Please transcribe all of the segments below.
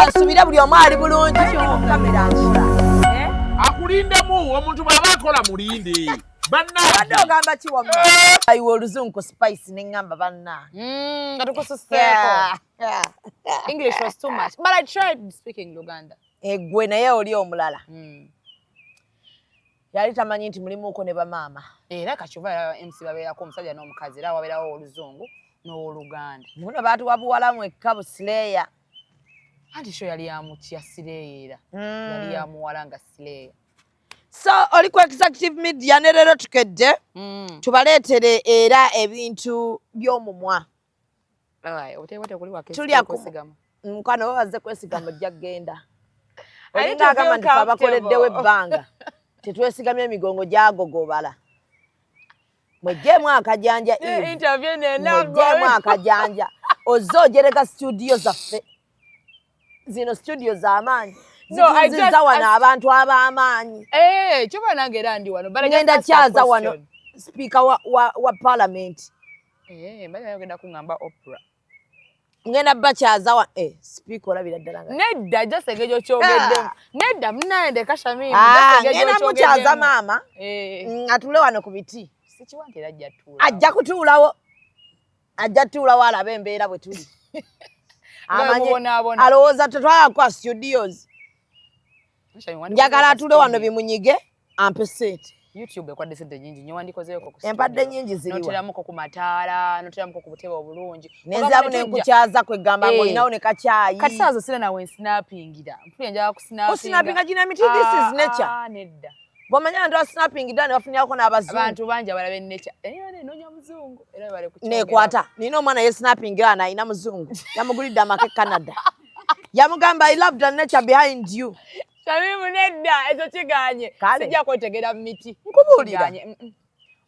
asubira buli omu ali bulungi kamera nkola akulindemu omuntu bw'aba akola mulinde wadde ogamba kiwamma ayiwa oluzungu spice neŋŋamba banna English was too much, but I tried speaking Luganda. Gwe naye oli omulala yali tamanyi nti mulimuuko ne bamaama Era kachuva MC babeerako omusajja n'omukazi era wabeerawo oluzungu n'oluganda. muno baatuwa buwala mwekka busileeya Anti sho yali yamutya sireera. Yali yamuwala nga sireera. So oli ku executive media ne leero tukedde tubaleetere era ebintu by'omumwa tulya mukwana babaze kwesigama ojja kgenda olinga agamba nti fe abakoleddewo ebbanga tetwesigamya emigongo gyagogobala mwejjeemu akajanja mwejjeemu akajanja ozze ogereka studio zaffe zino studio z'amaanyi zitunziza wano abantu ab'amaanyi Chuva nange era ndi wano. ngenda kyaza wano speaker wa parliament Mbala yogenda kungamba opera. ngenda bakyaza wa speaker olabira ddala nga Nedda just egejo kyogeddemu. Nedda munaende kashamimi. ngenda mukyaza maama atule wano ku biti Sikiwantera ajja tuula. ajja kutuulawo ajja tuulawo alabe embeera bwe tuli alowooza tetwala kwa studios njagala atule wano bimunyige ampe sente YouTube ekwadde sente nyingi nyo wandikozeeko ku empadde nyingi ziriwa noteramuko ku mataala noteramuko ku butebe obulungi nezabu nenkukyaza kwegamba ng'olinawo ne kacaayi kati saazo sira nawe nsinappingira mpulira njala osinappinga gina miti this is nature nedda bw'omanya nti osinapping ddala ne bafunirako n'abazungu abantu bangi abalabe nature nenoonya muzungu era bale ku nekwata nina omwana ye snapping ana ayina muzungu yamugulidde amaka Canada yamugamba I love the nature behind you Shamimu nedda ekyo kiganye sijja kwetegera mu miti nkubuulira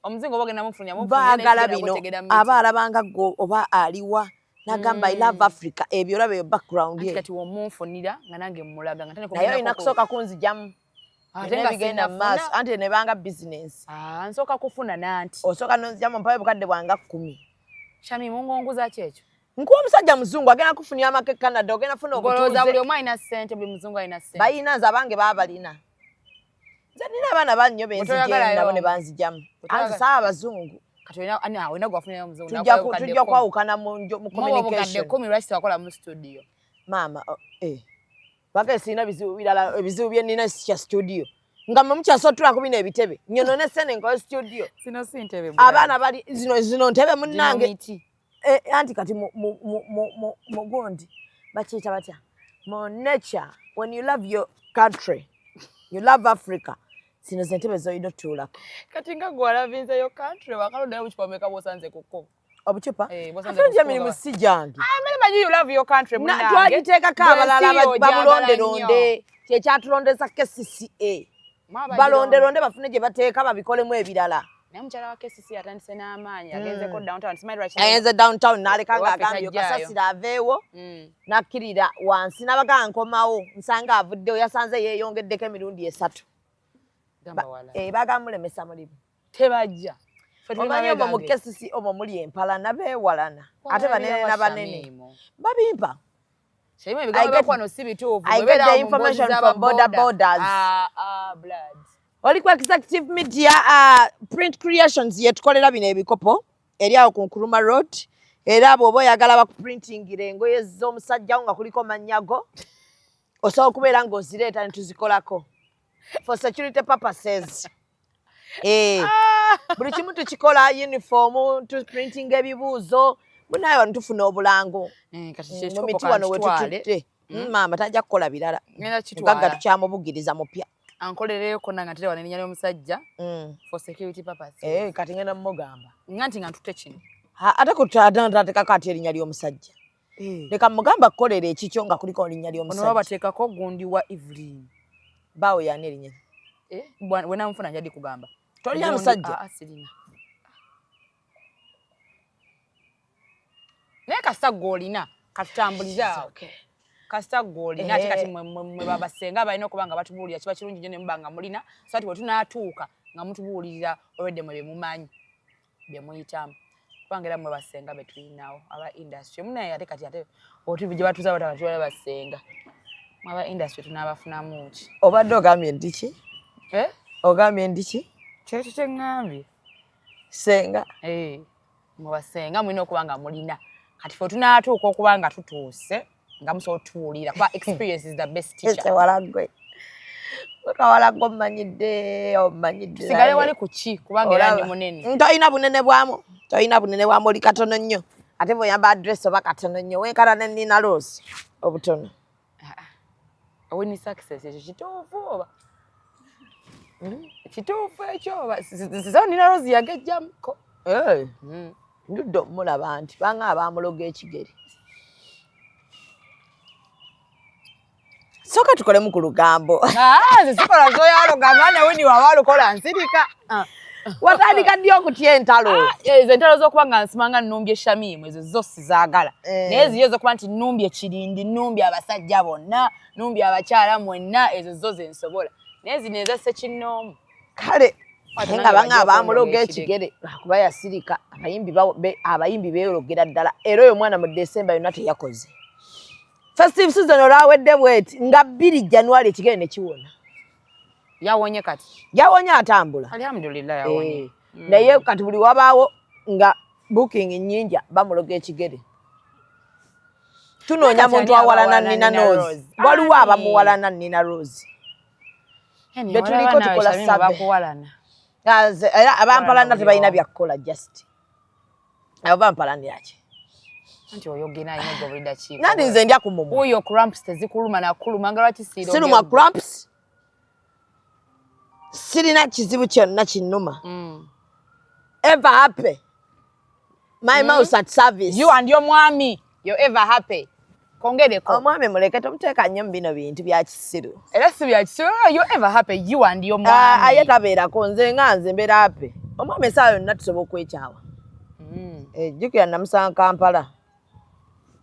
omuzungu oba ogenda mufunya baagala bino aba alabanga go oba aliwa nagamba I love Africa ebyo olaba eyo background ye kati womunfunira nga nange mmulaga nga naye olina kusooka kunzijamu nebigenda mu maaso anti nebanga business nsooka kufuna nanti osooka nonzijamu mpayo bukadde bwanga 10 Shamimu ngonguza kyekyo nkuwa omusajja muzungu agenda kufunira amaka Canada ogenda funa obutuuze buli omu alina ssente buli muzungu alina ssente bayina nze abange baabalina nze nina abaana bannyo benzijemu nabo ne banzijamu anti saaba abazungu olina gwafunirayo omuzungu tujja kwawukana mu communication 10 lwaki tewakola mu studio maama paka sirina bizibu birala ebizibu bye nina kya studio nga mwe mukyasotula ku bino ebitebe nyonone sene nkola studio sino si ntebe abaana bali zino ntebe munnange anti kati mu gundi bakiyita batya mu nature when you love your country you love Africa zino zentebe zoyina otuulako kati nga gwalavinze yo country wakalondayo bukipameka bwosanze kuko obucupa ate emirimu si gyange you love your country twagiteekako abalala babulonderonde kyekyatulondeza KCCA balonderonde bafune gye bateeka babikolemu ebirala naye mukyala wa KCCA atandise n'amaanyi agenzeko downtown agenze downtown n'aleka ng'agambye kasasira aveewo n'akkirira wansi n'abagamba nkomawo nsanga avuddewo yasanze yeeyongeddeko emirundi 3 bagamba mulemesa mulimu tebajja omanyi omwo mu KCCA omwo muli empalana beewalana ate banene na banene babimpa I get the information from borders. Oli ku executive media print creations yetukolera bino ebikopo eri awo ku Nkuruma Road era bw'oba oyagala bakuprintingira engoye z'omusajja nga kuliko mannyago osobola okubeera ng'ozireeta ne tuzikolako for security purposes. Buli kimu tukikola uniform tuprintinga ebibuuzo munayo ntufuna obulango mu miti wano wetututte maama tajja kukola birala mugagga tukyamubugiriza mupya ankolereko nanga ntera wanenya n'omusajja for security purposes kati ngenda mugamba nganti nga ntutte kino ate kutatekako ate erinnya ly'omusajja leka mugamba kukolera ekikyo nga kuliko erinnya ly'omusajja ono bateekako gundi wa Evelyn baawe yani erinnya wena mufuna njadi kugamba tolina musajja sirina naye kasita gw'olina katutambuliza awo kasita gw'olina ate kati mwe babasenga balina okuba nga batubuulira kiba kirungi nnyo ne muba nga mulina so ati bwe tunaatuuka nga mutubuulirira olwedde mwe bemumanyi bye muyitamu kubanga era mwe basenga be tulinawo aba industry munaye ate kati ate oti gye batuuza bataba basenga Aba industry tunabafunamu ki? Obadde ogambye ndiki? Ogambye ndiki? Kyekyo kye ngambye. Senga. Mubasenga mulina okuba nga mulina. Kati fe tunaatuuka okuba nga tutuuse nga musobola otuwulira kuba experience is the best teacher. Walagwe. Wakawalagwe omanyidde. Sigale wali ku ki kubanga era ndi munene. Toyina bunene bwamu. Toyina bunene bwamu oli katono nnyo. Ate bw'oyamba address oba katono nnyo. Wenkala ne Nina Rose obutono. Owini success ekyo kituufu oba? Kituufu ekyo oba? Sizo Nina Rose yagejjamuko. Ndudde omulaba nti banga abamuloga ekigere. Soka tukolemu ku lugambo. Zisikola zoyaloga mwana weni wawalukola nsirika. Watandika ddi okutya entalo? Ezo entalo z'okuba nga nsimanga nnumbye Shamimu ezo zo sizaagala. Naye ziyo z'okuba nti nnumbye Kirindi, nnumbye abasajja bonna, nnumbye abakyala mwenna ezo zo ze nsobola. Naye zino eza Ssekinnoomu. Kale nga banga abamuloga ekigere kuba yasirika abayimbi beeyologera ddala era oyo omwana mu December yonna teyakoze. Festive season olwawedde bweti nga 2 January ekigere ne kiwona. Yawonye kati. Yawonye atambula. Alhamdulillah yawonye. Naye kati buli wabaawo nga booking nnyingi bamuloga ekigere. Tunoonya muntu awalana Nina Rose. Waliwo abamuwalana Nina Rose. Betuliko tukola sabe. Era abampalana tebalina byakukola just. Abo bampalanira ki? Anti oyogena ine gobrida ki. Nani nze ndya ku mumu. Oyo cramps tezikuluma na kuluma nga lwaki siro. Sinuma cramps. Sirina kizibu kyonna kinnuma. Ever happy. My mouse at service. You and your mwami. You ever happy. Kongereko. Omwami muleke tomuteeka nnyo mu bino bintu bya kisiru. Era si bya kisiru. You ever happy. You and your mwami. Aye tabeerako nze nga nze mbeera happy. Omwami essaawa yonna tusobola okwekyawa. Jjukira namusanga Kampala.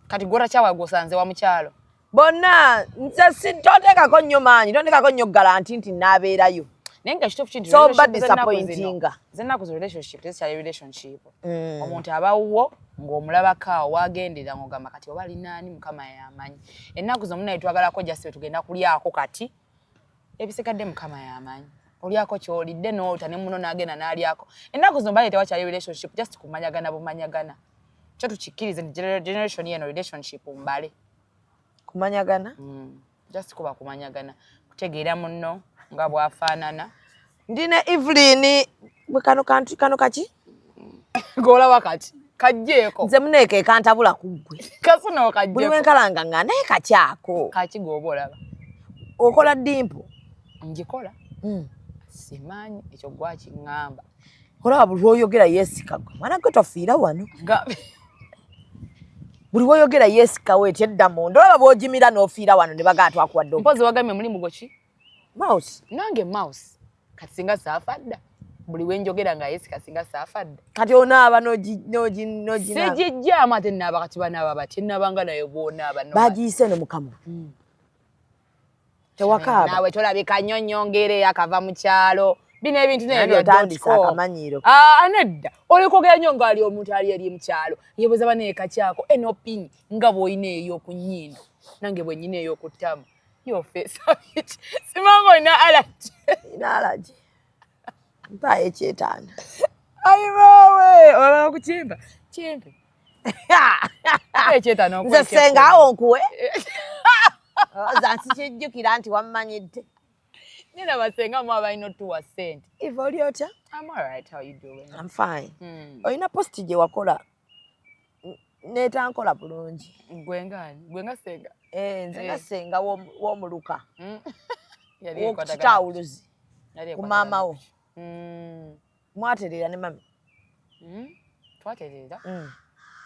Kati gora kyawa gosanze wa mukyalo. Bonna nze sintoteekako nnyo maanyi, tonteekako nnyo garanti nti naabeerayo. Nenga kituufu kintu so bad disappointing. Zenna ku relationship tezikyali relationship. Omuntu abawo ng'omulabako waagendera ng'ogamba kati oba linaani mukama yamanyi. Ennaku zonna naye twagalako just tugenda kulyako kati ebisikadde mukama yamanyi. Olyako ky'olidde n'ota ne muno n'agenda n'alyako. Ennaku zonna bali tewakyali relationship just kumanyagana bumanyagana. Kyo tukikkirize nti generation yeno relationship mbale. Kumanyagana? Just kuba kumanyagana. Kutegeera munno nga bwafaanana. Ndine Evelyn kano kaki? Gola wakati. Kajjeeko. Nze muneeke kantabula kuggwe. Kasuno kajjeeko. Buli wenkalanga nga naye kakyako. Kaki g'obolaba. Okola dimpo? Ngikola. Simanyi ekyo gwakiŋŋamba. Olaba buli lw'oyogera yeesika gwe. Mwana gwe tofiira wano. Buli lw'oyogera yeesika weeti edda munda. Olaba bw'ogimira n'ofiira wano ne bagaa twakuwadde. Mpozi wagamye mulimu goki? Mouse. Nange mouse. Kati singa saafadda. Buli wenjogera nga yeesika singa saafadda. Kati onaaba n'oginaaba. Sijijjaamu ate nnaaba kati banaaba bati. Nnaabanga naye bw'onaaba. Baagiyise ne Mukama. Tewakaaba. Naawe tolabika nnyonnyongere akava mu kyalo. Bino ebintu n'ebyotandisa akamanyiiro. Nedda. Olikwogera nnyo ng'ali omuntu ali eri mu kyalo. Yeebuuza baneeka kyako enopini nga bw'olina ey'okunnyindo. Nange bwe nnina ey'okuttama. Your face. Simango ina allergy. Ina allergy. Mpaye ekyetaana. Ayi bawe. Olaba ku kimba. Kimpe. Ekyetaana nze senga awo nkuwe. Zansi kijjukira nti wammanyidde. Nina basenga mu abalina otuwa ssente. Eva oli otya? I'm alright. How you doing? I'm fine. Olina posti gye wakola neetankola bulungi. Gwenga senga. Nze nga senga w'omuluka. W'okitawuluzi. Ku maama wo. Mwatereera ne mami. Twatereera?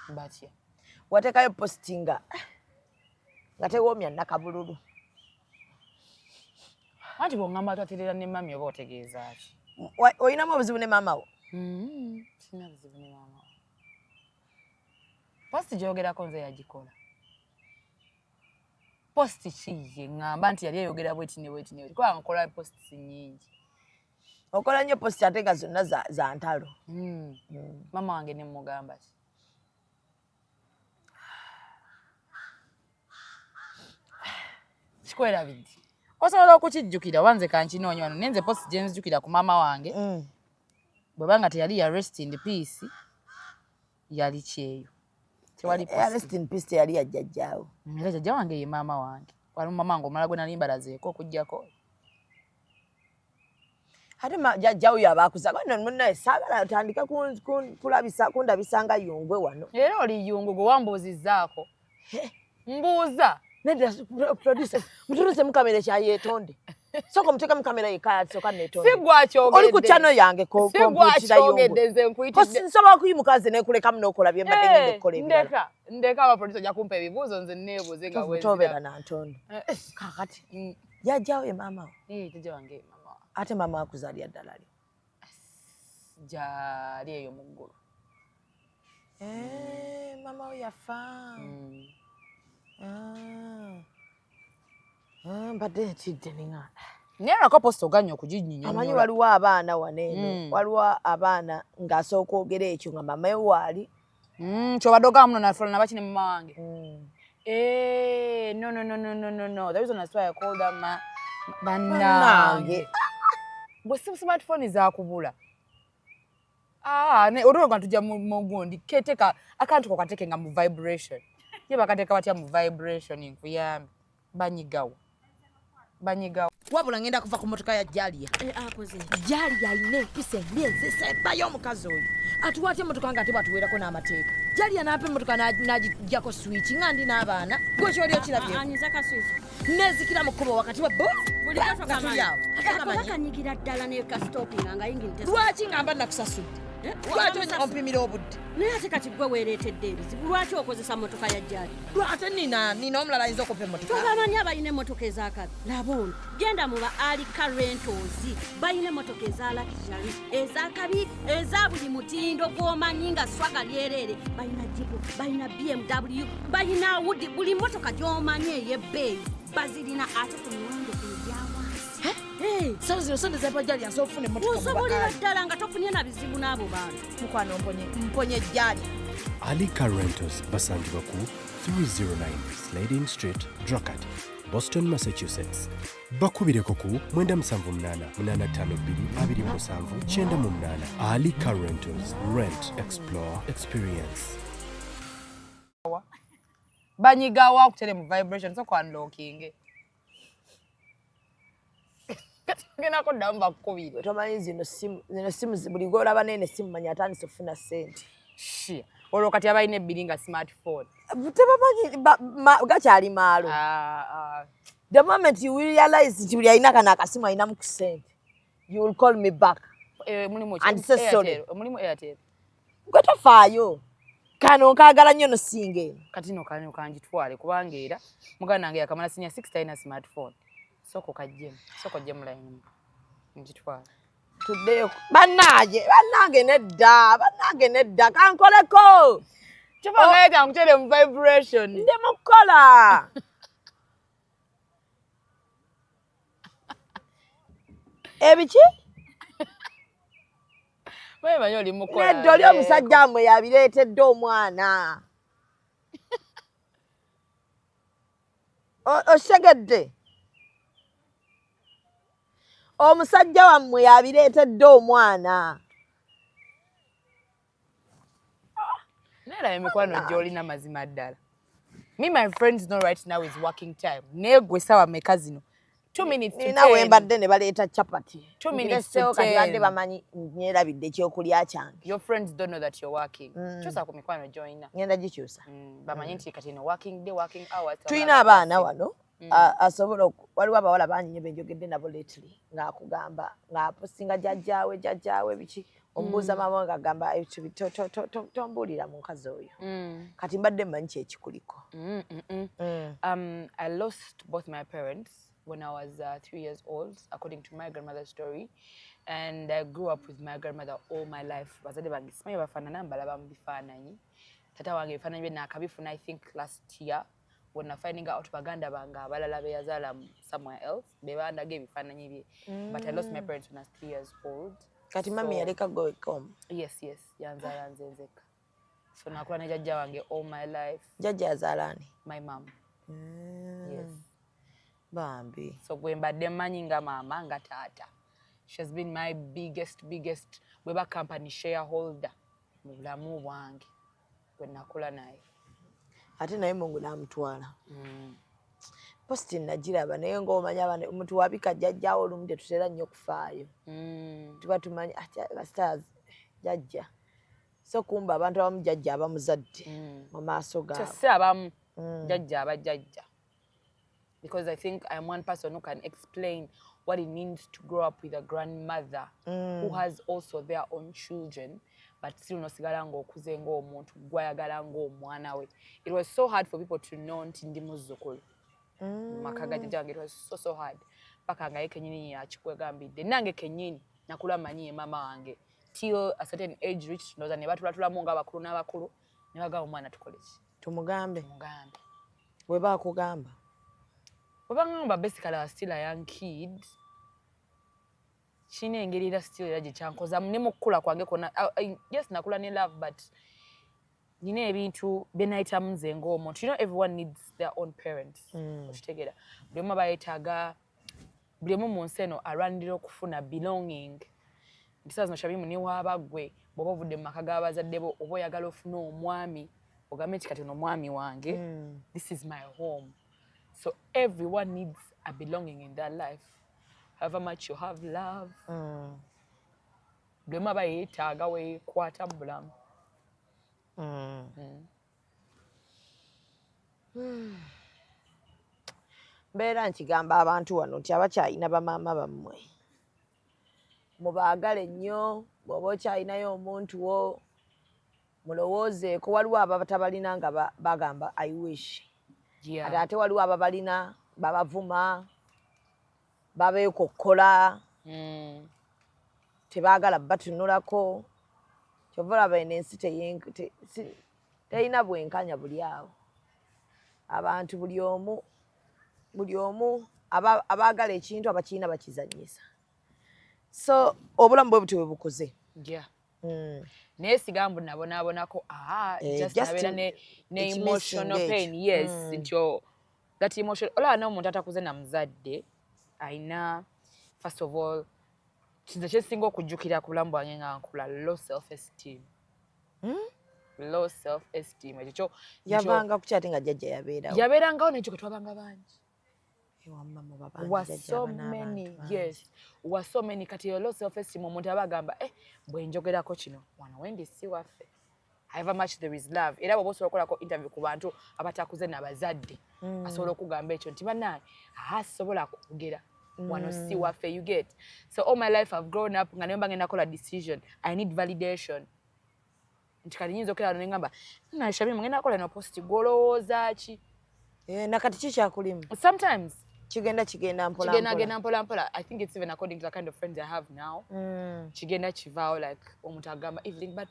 Batya. Wateekayo posti nga tewoomya nnakabululu. Anti bw'oŋŋamba twatereera ne mami oba otegeeza ki? Olinamu obuzibu ne maama wo? Sina buzibu ne maama wo. Posti gyogerako nze yagikola. Posti kiye ngamba nti yali ayogera bweti ne bweti ne bweti. Kuba nkola posti nnyingi. Okola nnyo posti ate nga zonna za ntalo. Mama wange ne mmugamba ki? Chikwera bidi. Osobola okukijjukira wanze kankinoonya wano nenze post gye nzijukira ku maama wange. Bwebanga teyali ya rest in peace yali kyeyo. Tewali post. Rest in peace teyali ya jjajjaawo. Era jjajja wange ye maama wange. Wali maama wange omala gwe nali mbalazeeko okujjako. Ate jjajjaawo yabakuza bano munne Sagala atandika kulabisa kundabisa nga yungwe wano. Era oli yungu gwe wambuuzizzaako. Mbuuza. Nenda producer muturuze mukamera kyayetonde. Soko muteka mukamera yekaya soka netonde. Sigwa kyogedde. Oli ku channel yange ko komputira yungwe. Sigwa nze nkuyitidde. Ko nsaba kuyimukaze nekuleka muno okolabye mbadde ngende kola ebirala. Ndeka aba producer ja kumpa ebibuuzo nze neebuuze nga wezi. Tobera na ntonde. Kakati. Jjajjaawo ye maama. Jjajja wange maama. Ate maama akuzalia ddala lyo. Jali eyo mu ggulu. Maama we yafa. Mbadde ntidde ningana. Naye lwako posto oganya okuginyinya. Amanyi waliwo abaana waneeno. Waliwo abaana ng'asooka okwogera ekyo nga maama we waali. Kyobadde ogamba muno nafula nabaki ne mama wange. No. The reason that's why I called them bannange. Bwe smartphone zaakubula. Olwoga tujja mu gundi keteka akantu kokateke nga mu vibration. Ye bakateka batya mu vibration nkuyambe. Banyigawo. Wabula ngenda kuva ku motoka ya Jalia. Akoze. Jalia ayina empisa emyezi esembayo omukazi oyo. Atuwate motoka nga ate batuweerako n'amateeka. Jalia n'apa motoka n'agijjako switch nga ndi n'abaana. Gwe kyoli okirabye. Anyiza ka switch. Nezikira mu kkubo wakati wa bo. Buli kaso kamanyi. Akanyigira ddala ne ka stopping nga yingirite. Lwaki ngamba nakusasudde? Lwaki ompimira obudde? Naye ate kati gwe weereetedde ebizibu. Lwaki okozesa motoka ya Jalia? Ate nina omulala ayinza okupa emmotoka. Tobamanyi abalina emmotoka ez'akabi. Laba ono genda mu ba Alika Rentals balina emmotoka eza luxury ez'akabi eza buli mutindo gw'omanyi nga swaga lyereere. Balina Jeep, balina BMW, balina Audi, buli mmotoka gy'omanyi ey'ebbeeyi bazirina ate ku miwendo egyawansi. Sawa sonde za Jalia asofune motoka. Osobolera ddala nga tofunye na bizibu n'abo bantu. Mukwano mponye Jalia. Alika Rentals basangibwa ku 309 Slade Street, Dracut, Boston, Massachusetts. Bakubireko ku 978-852-27-98. Alika Rentals. Rent, explore, experience. Banyigawo akutere mu vibration so unlocking. Ngena ko damba kubire. Tomanyi zino simu buli golaba nene simu manya atandise ofuna sente. Shia. Olwo kati abayina ebiringa smartphone. Tebamanyi gakyali maalo. The moment you realize nti buli ayina kana akasimu ayina mu kusente, you will call me back. Mulimu and say sorry. Mulimu Airtel. Gwe tofaayo. Kano kaagala nnyo no singe. Kati no kanjitwale kubanga era mugana nange yakamala sinya 6 taina smartphone. Soko kajjem. Soko jjem line. Njitwale. Tuddeyo bannange nedda kankoleko. Chopa ngaita ngutere mu vibration. Ndemukola. Ebiki? Wewe yoli mukola. Neddo lyo musajja mmwe yabireetedde omwana. Osegedde. Omusajja wammwe yabireetedde omwana. Nera emikwano gyolina mazima ddala. Me my friends know right now is working time. Negwe sawa meka zino. 2 minutes to 10. Nina wembadde ne baleeta chapati. 2 minutes to 10. Kati badde bamanyi nyerabidde ekyokulya kyange. Your friends don't know that you're working. Kyusa ku mikwano joina. Ngenda gikyusa. Bamanyi nti kati no working day, working hours. Tuyina abaana wano. Asobola waliwo abawala bangi nnyo benjogedde nabo lately ng'akugamba ng'aposinga jjajjaawe biki omubuuza maama ng'agamba tombuulira mu nkazi oyo kati mbadde mmanyi kyekikuliko. I lost both my parents when I was 3 years old, according to my grandmother's story, and I grew up with my grandmother all my life. Bazadde bange simanyi bafaanana mbalaba mu bifaananyi. Tata wange ebifaananyi bye naakabifuna I think last year. When I finding out baganda banga abalala be yazala somewhere else bebandaga ebifaananyi bye. But I lost my parents when I was 3 years old. Kati mami yaleka go home. Yes, yanzaala nzenzeka. So nakula ne jjajja wange all my life. Jjajja yazaala ani? My mom. Yes. Bambi. So gwe mbadde mmanyi nga maama nga taata. She has been my biggest weba company shareholder mu bulamu bwange gwe nakula naye. Ate naye Mungu n'amutwala. Posti nagiraba naye ng'omanya omuntu wabika jjajjaawo olumu tetutera nnyo kufaayo. Tuba tumanyi stars jjajja. So kumba abantu abamu jjajja abamuzadde mu maaso gaabwe. Si abamu jjajja abajjajja. Because I think I am one person who can explain what it means to grow up with a grandmother who has also their own children, but still nosigala ng'okuze ng'omuntu gwayagala ng'omwana we. It was so hard for people to know nti ndi muzzukulu. Maka ga jjajja wange, it was so hard. Paka nga ye kennyini yakikwegambidde. Nange kennyini nakula manyi ye mama wange. Till a certain age reached ndoza ne batulatulamu ng'abakulu n'abakulu ne bagamba omwana tukole ki? Tumugambe. We baakugamba. Wabangamba basically I was still a young kid. Chine engeri era still era gikyankoza ne mu kukula kwange konna. Yes, nakula ne love, but nina ebintu bye nayitamu nze ng'omuntu. You know, everyone needs their own parents. Okitegeera. Buli omu bayetaaga, buli omu mu nsi eno alwanirira okufuna belonging. Nti zino shabimu ne waaba gwe bw'oba ovudde mu maka g'abazadde bo oba oyagala ofuna omwami ogambe nti kati ono omwami wange. This is my home. So everyone needs a belonging in their life. However much you have love. Buli omu aba yeetaaga weekwata mu bulamu. Mbeera nkigamba abantu wano nti abakyalina bamaama bammwe mubaagale nnyo. Bw'oba okyalinayo omuntu wo mulowoozeeko. Waliwo abatabalina nga bagamba I wish. Ate waliwo ababalina babavuma babeekokkola tebaagala batunulako. Kyova olaba eno ensi terina bwenkanya buli awo. Abantu buli omu abaagala ekintu abakirina bakizannyisa. So obulamu bwe buti bwe bukoze. Naye sigambu nabonaabonako just nabeera ne emotional pain. Yes, nti that emotion. Olaba n'omuntu atakuze na muzadde ayina, first of all, kizo kyesinga okujjukira ku bulamu bwange nga nkula, low self esteem. Low self esteem. Ekyo yavanga ku kyate nga jjajja yabeerawo. Yabeerangawo n'ekyo ke twabanga bangi. Was so many, yes. Was so many. Kati low self esteem omuntu abagamba bwe njogerako kino wano wendi si waffe. However much there is love. Era bw'oba osobola okukolako interview ku bantu abatakuze n'abazadde asobola okugamba ekyo nti bannange sobola kwogera wano si waffe, you get. So all my life I've grown up nga nemba ngenda kola decision. I need validation. Nti kati nyinza okera ne ngamba nashabye ngenda kola no post gwolowooza ki. Nakati kikyakulimu. Sometimes kigenda mpola mpola. I think it's even according to the kind of friends I have now. Kigenda kivaawo like omuntu agamba Evelyn, but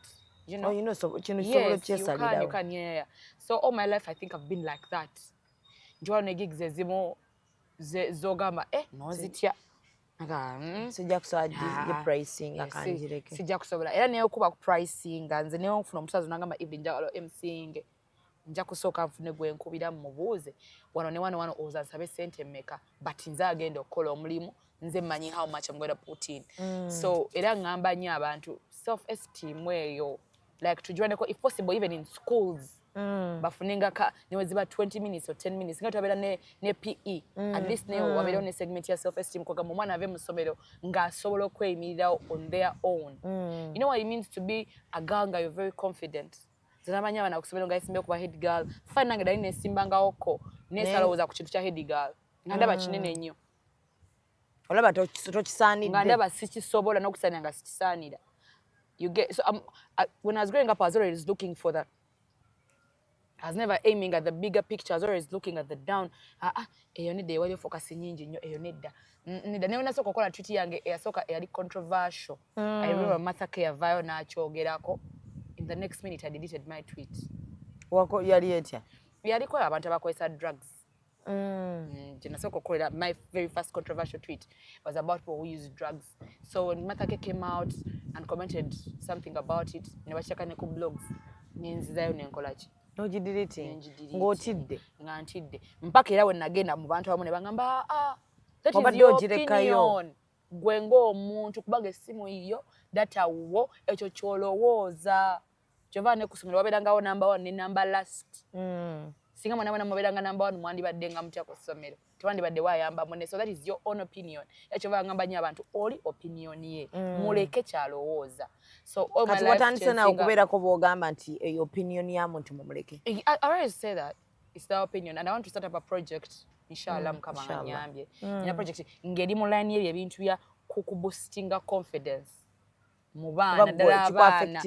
you know, so yes, you can, yeah. So all my life I think I've been like that. Njwala ne gigs ezimu zogamba nozitya. Sijja kusobola pricing akanjireke. Sijja kusobola. Era naye okuba ku pricing nze naye okufuna omusaza n'agamba Evelyn njagala MCing. Nja kusooka nfune gwe nkubira mubuuze wano ne wano oza nsabe sente mmeka, but nze agenda okukola omulimu nze mmanyi how much I'm going to put in. So era ngamba nnyo abantu self esteem eyo, like tujwaneko if possible even in schools. Bafunenga ne weziba 20 minutes or 10 minutes nga twabera ne PE at least ne wabeera ne segment ya self esteem kwa mu mwana ave mu somero nga asobola okweyimirira on their own. You know what it means to be a girl nga you're very confident. Zanamanya abana okusomera nga isimbe kuba head girl. Fine nange dali nesimba oko nesalowooza ku kintu kya head girl. Nga ndaba kinene nnyo. Olaba tokisaanidde. Nga ndaba sikisobola n'okusaanira nga sikisaanira. You get, so when I was growing up I was always looking for that. I was never aiming at the bigger picture. I was always looking at the down. Eyo nedda ewali focus nyingi nnyo eyo nedda. Nedda ne nasooka okukola tweet yange eyasooka eyali controversial. I remember Martha K yavaayo n'akyogerako. In the next minute I deleted my tweet. Yali etya? Yaliko abantu abakozesa drugs. Nasooka okukolera my very first controversial tweet was about people who use drugs. So when Martha K came out and commented something about it, ne bakireka ne ku blogs, ne nzizayo ne nkola ki? Deleting. Ng'otidde. Nga ntidde. Mpaka era we nagenda mu bantu abamu ne bangamba that Obadde is your ogirekayo. opinion. Gwe ng'omuntu kubanga essimu yiyo data wo ekyo kyolowooza. Kyova ne kusomera wabeerangawo number 1 ne number last. Singa mwana mubeeranga number 1 mwandibadde nga mutya ku ssomero. Tewandibadde wayamba munne. So that is your own opinion. Ekyova ngamba nnyo abantu oli opinion ye. Muleke kyalowooza. So all my kati life watandise nawe okubeerako bw'ogamba nti eyo opinion ya muntu mumuleke. I always say that it's their opinion and I want to start up a project inshallah mukama anyambye. Ina project ngeri mu line y'ebyo ebintu bya kukuboostinga confidence mu baana ddala abaana.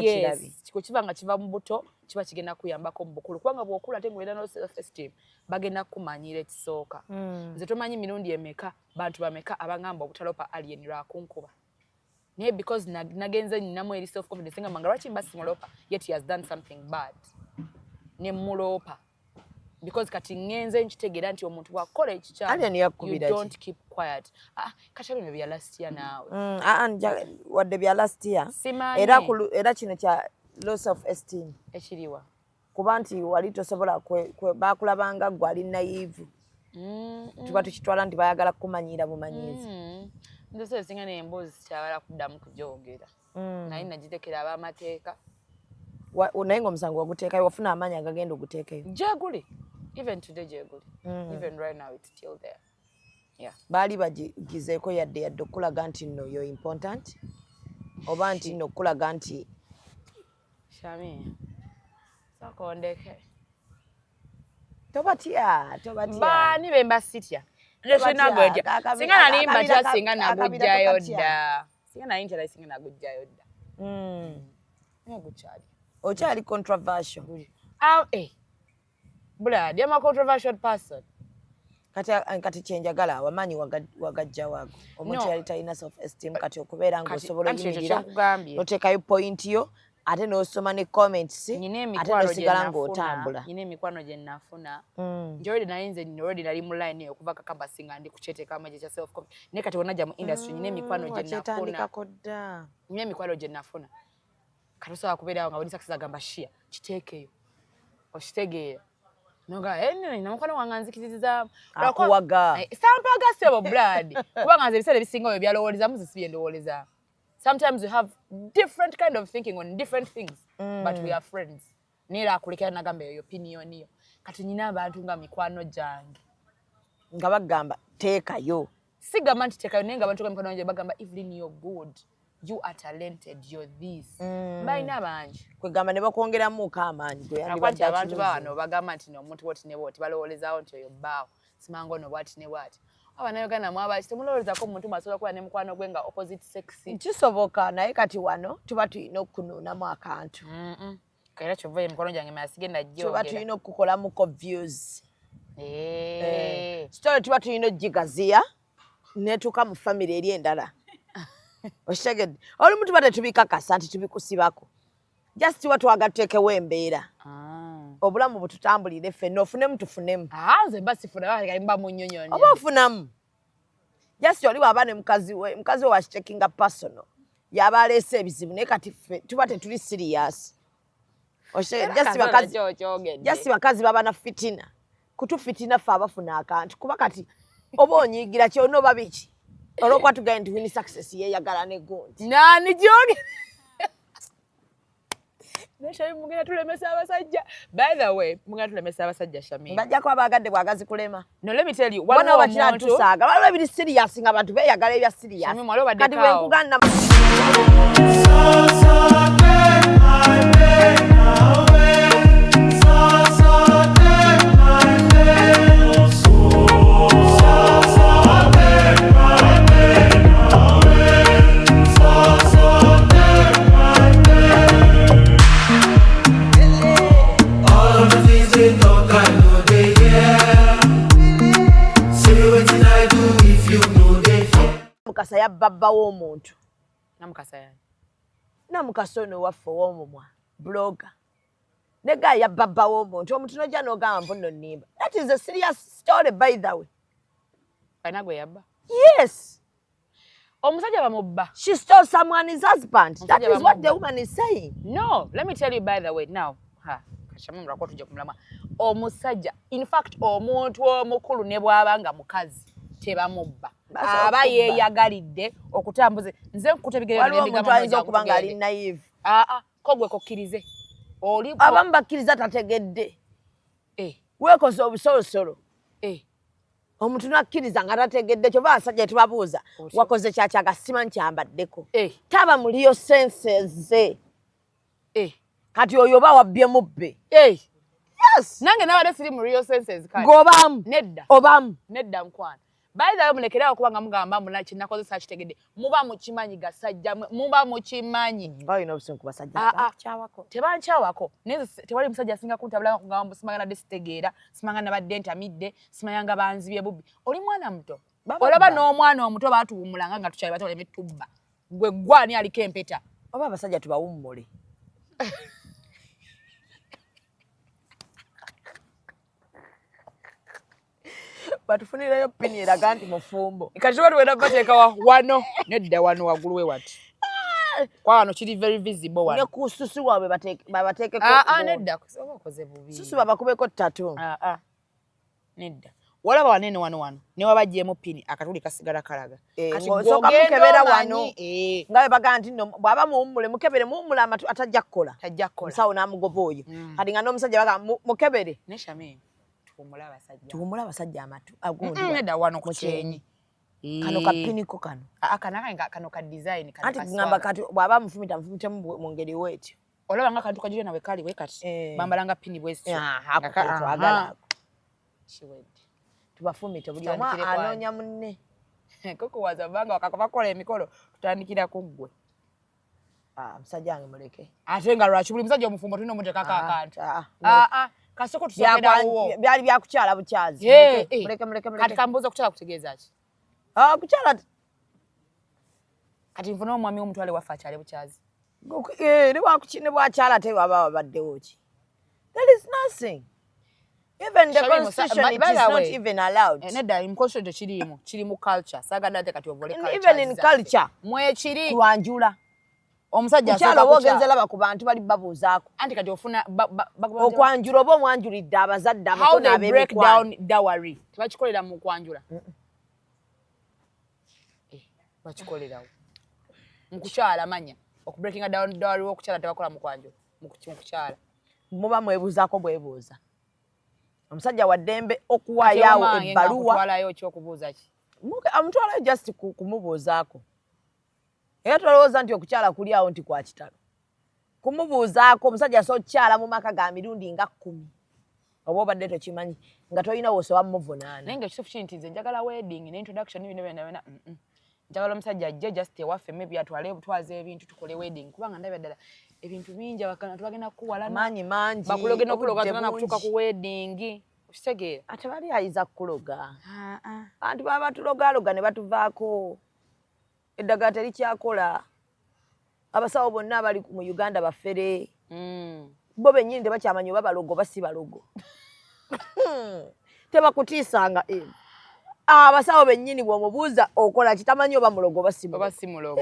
Yes, kibanga kiva mu buto kiba kigenda kuyambako mu bukulu kubanga bw'okula ate ng'obeera no self esteem bagenda kumanyira ekisooka. Nze tomanyi mirundi emeka bantu bameka abangamba obutalopa alien lwakunkuba. Naye because nagenze ninamu eri self confidence nga manga lwaki mba simulopa yet he has done something bad. Ne mulopa. Because kati ngenze nkitegera nti omuntu bwakola ekikyamu you don't keep quiet. Kati bino bya last year nawe. Wadde bya last year. Era kino kya loss of esteem. Ekiriwa. Kuba nti wali tosobola baakulabanga gwe ali naive. Tuba tukitwala nti bayagala kumanyiira bumanyiizi. Nze singa n'emboozi kyabala kuddamu kugyogera. Naye nagitekera ab'amateeka. Naye ng'omusango waguteekayo wafuna amaanyi agagenda oguteekayo. Gyeguli. Even today gyeguli. Even right now it's still there. Yeah. Baali bagizeeko yadde okulaga nti nno you're important. Oba nti nno okulaga nti Shami. Sakondeke. Tobatya. Bani bemba sitya. Singa nalimba kya singa nagujjayo dda. Singa nayinjira singa nagujjayo dda. Gukyali. Okyali controversial. Blood, I'm a controversial person. Kati kyenjagala awamanyi wagajja wago. Omuntu yali talina self esteem kati okubeera ng'osobola okuyimirira n'oteekayo point yo ate n'osoma ne comments ate n'osigala ng'otambula. Nyina emikwano gye nafuna. Njolide nayinze already nali mu line eyo okuva kakabasi nga ndi kukyeteka amaje kya self confidence. Ne kati wonna mu industry nyina emikwano gye nafuna. Nyina emikwano gye nafuna. Kati osobola kubeera nga wali success agamba shia kiteekeyo. Okitegeera. Noga namukwano wange nzikiriza akuwaga sampaga sebo blood kubanga nze bisale bisinga byo byalowoleza muzisibye ndowoleza. Sometimes we have different kind of thinking on different things but we are friends. Nira akulekera nagamba yo opinion yo kati nyina abantu nga mikwano jange nga bagamba teekayo sigamba nti teekayo nenga abantu nga mikwano jange bagamba Evelyn you're good, you are talented, you're this. Bayina bangi kwegamba ne bakwongeramu amaanyi gwe yandibadde abantu bano bagamba nti omuntu boti ne boti balowolezaawo nti oyo bbaawo simango no bwati ne bwati. Abannayuganda mwabaki temulowolezako omuntu mwasobola kuba ne mukwano gwe nga opposite sex. Kisoboka naye kati wano tuba tulina okunuunamu akantu. Kaera kyova emikono gyange masigenda gyogera. Tuba tulina okukolamuko views. Story tuba tulina ogigaziya netuuka mu family eri endala. Oshaged olumu tuba tetubikakasa nti tubikusibako. Just tuba twagateekewo embeera. Obulamu bututambulire ffenna ofunemu tufunemu. Nze mba sifuna mba munnyonyonya. Oba ofunamu. Just oli bw'aba ne mukazi we wakicekinga personal. Yaba aleese ebizibu naye kati ffe tuba tetuli serious. Just bakazi baba na fitina. Kutufitina ffe abafuna akantu. Kuba kati oba onyiigira kyonna oba biki. Olwokuba tugaye nti wini success yeeyagala ne gundi. Nani gyogera. Neshayi mugenda tulemesa abasajja. By the way, mugenda tulemesa abasajja Shami. Bajja kwa bagadde bwagazi kulema. No, let me tell you. Wana wachira tusaaga. Waliwo biri serious nga abantu beeyagala ebya serious. Shami mwaliwo badde kati we nkuganda. Mukasa yabba w'omuntu. Namukasa yani. Namukasa ono waffe w'omumwa blogger. Ne guy yabba w'omuntu omuntu n'ojja n'ogamba mbu nno nnimba. That is a serious story by the way. Banagwe yabba. Yes. Omusajja bamubba. She stole someone's husband. That is what the woman is saying. No, let me tell you by the way now. Shamimu lwako tujja kumulama omusajja in fact omuntu omukulu ne bwabanga mukazi tebamubba aba yeeyagalidde okutambuze nze nkutebigere n'endigama ayinza okubanga ali naive ko gwe kokkirize oli abamu bakkiriza tategedde weekoze obusolosolo omuntu nakkiriza nga tategedde kyova abasajja tubabuuza wakoze kyakyaga simanyi kyambaddeko taba muliyo senses kati oyo oba wabbye mubbe yes nange nabadde siri mu real senses kati gobamu nedda obamu nedda nkwana bayizayo mulekerawo kubanga mugamba munaki nakozesa kitegedde muba mukimanyi gasajja muba mukimanyi ngayina obusimu ku basajja kyawako tebankyawako naye tewali musajja asinga kuntabulanga kugamba simanga nadde sitegeera simanga nabadde ntamidde simanyanga banzibye bubbi oli mwana muto olaba n'omwana omuto baatuwummulanga nga tukyali bato oleme tubba gwe gwani aliko empeta oba abasajja tubawummule batufunireyo pini eraga nti mufumbo kati tuba tuwenda bateeka wano nedda wano waggulu we wati kwa wano kiri very visible wano ne ku susu waabwe babateekeko nedda oba okoze bubi susu babakubeko ttatu nedda walaba wanene wano ne wabajjeemu pini akatuli kasigala kalaga soka mukebera wano nga bebagaa nti nno bw'aba muwummule mukebere muwummule amatu atajja kukola musawo n'amugoba oyo kati nga n'omusajja baga mukebere ne Shamimu tuwummule abasajja amatu nedda wano ku kyenyi kano kapiniko kano kano ka design anti ngamba kati bw'aba mufumitemu mu ngeri weetyo olaba nga kantu kajire nawe kali we kati bambalanga pini bwesityo twagala tubafumite buli omu anoonya munne kukuwaza banga wakakola emikolo tutandikira ku ggwe musajja wange muleke ate nga lwaki buli musajja omufumbo tulina omuteekako akantu kasoko tusokerawo byali byakukyala bukyazi muleke kati kambuuza okukyala kutegeeza ki kukyala kati nfuna omwami w'omutwale waffe akyale bukyazi ne bwakyala ate baba babaddewo ki there is nothing even the constitution it is not even allowed nedda in constitution kiri mu culture sagala ate kati ovole culture even in culture mwekiri kulwanjula omusajja asoka obogenze laba ku bantu bali babuuzaako anti kati ofuna okwanjula oba omwanjulidde abazadde how they break down dowry tebakikolera mu kwanjula bakikolerawo mukukyala manya okubreakinga down dowry okukyala tebakola mu kwanjula mukukyala muba mwebuuzaako bwebuuza omusajja wa ddembe okuwaayawo ebbaluwa twalayo ekyokubuuza ki amutwalayo just kumubuuzaako era tolowooza nti okukyala kuli awo nti kwa kitalo kumubuuzaako omusajja asobola okukyala mu maka ga mirundi nga 10 oba obadde tokimanyi nga tolina wosoba muvunaana naye nga ekituufu kiri nti nze njagala wedding ne introduction bino byonna njagala omusajja ajje just ewaffe maybe atwale butwaze ebintu tukole wedding kubanga ndabya ddala ebintu bingi abantu bagenda kukuwalana maanyi mangi bakulogena okuloga tona kutuuka ku wedding okitegeera ate bali ayiza kukuloga abantu baba batulogaloga ne batuvaako eddagala terikyakola abasawo bonna abali mu Uganda baffere bo bennyini tebakyamanyi oba balogo oba si balogo tebakutiisanga abasawo bennyini bw'omubuuza okola kitamanyi oba mulogo oba si mulogo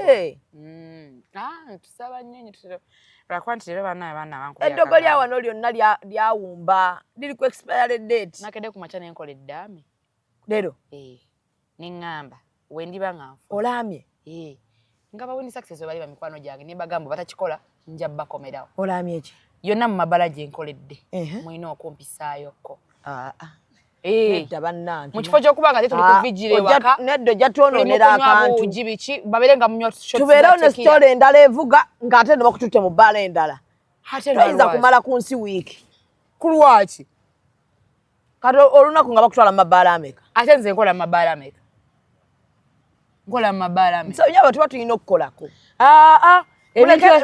tusaba nnyo lwakuba nti leero baana eddogo lya wano lyonna lyawumba liri ku expiry date nakedde ku makya nenkola eddaame leero neŋŋamba we ndiba nga nfu olaamye nga bawini success bali bamikwano gyange ne bagamba batakikola nja bakomerawo olaamye eki yonna mu mabala gye nkoledde mulina okumpisaayokko nedda bannange mu kifo ky'okuba nga tetuli ku vigire ewaka nedda ojja twonoonera akantu biki babeere nga munywa tubeerewo ne sitole endala evuga ng'ate ne bakututte mu bbaala endala toyinza kumala ku nsi wiiki ku lwaki kati olunaku nga bakutwala mu mabbaala ameka ate nze nkola mu mabbaala ameka nkola mu mabbaala ameka nsonyi abo tuba tulina okukolako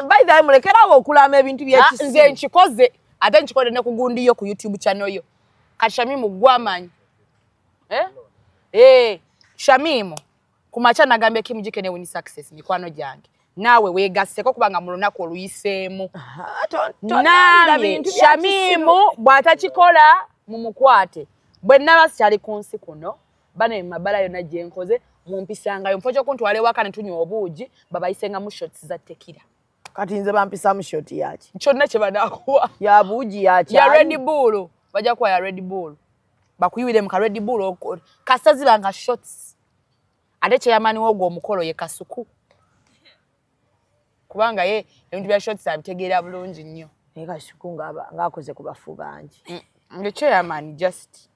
bayithawe mulekerawo okulama ebintu byekisi nze nkikoze ate nkikoze ne ku gundi yo ku YouTube channel yo kati Shamimu gwamanyi Shamimu ku makya nagambye kimujike ne win success mikwano gyange naawe weegasseko kubanga mu lunaku oluyiseemu naawe Shamimu bw'atakikola mu mukwate bwe nnaba sikyali ku nsi kuno bane mu mabala yonna gye nkoze mumpisangayo mufo ky'okuntwala ewaka ne tunywa obuugi babayisengamu shots za tekira Kati nze bampisa mu shot yaki. Kyonna kye banakuwa. Ya buji yaki. Ya Red Bull. Bajja kuwa ya Red Bull. Bakuyiwire mu ka Red Bull kasaziba nga shots. Ate kye yamani wogo omukolo ye Kasuku. Kubanga ye ebintu bya shots abitegeera bulungi nnyo. Naye Kasuku ng'akoze ku bafu bangi. Ngekyo yamani just.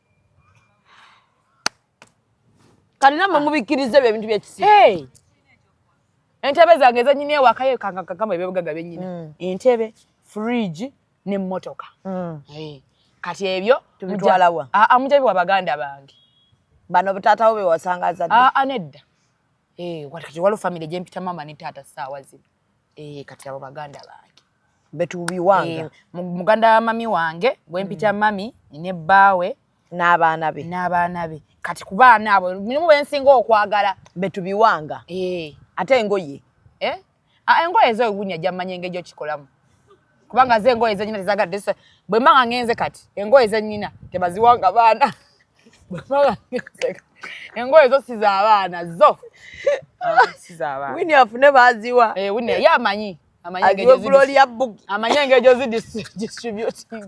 Kalina mubikirize ebintu by'ekisi. Hey! Entebe zange zannyina ewakayo kangakagamba ebyobugaga byennyina. Entebe, fridge n'emmotoka. Kati ebyo tubitwala wa? Mujabi wa baganda bange. Bano taatawo be wasanga azadde. Nedda. Kati waliwo family gye mpita mama ne taata ssaawa zino. Kati abo baganda bange. Betubiwanga. Muganda wa mami wange, gwe mpita mami ne bbaawe n'abaana be. Kati ku baana abo nimu bensinga okwagala. Betubiwanga. Ate engoye. Engoye ezo egunya gyamanya engeri kikolamu. Kubanga ze engoye zennyina tezagadde bwe mbanga ngenze kati engoye zennyina tebaziwanga baana. Engoye zo si z'abaana zo. Si z'abaana. Winnie afune baziwa. Winnie yamanyi. Amanyi engeri distributing.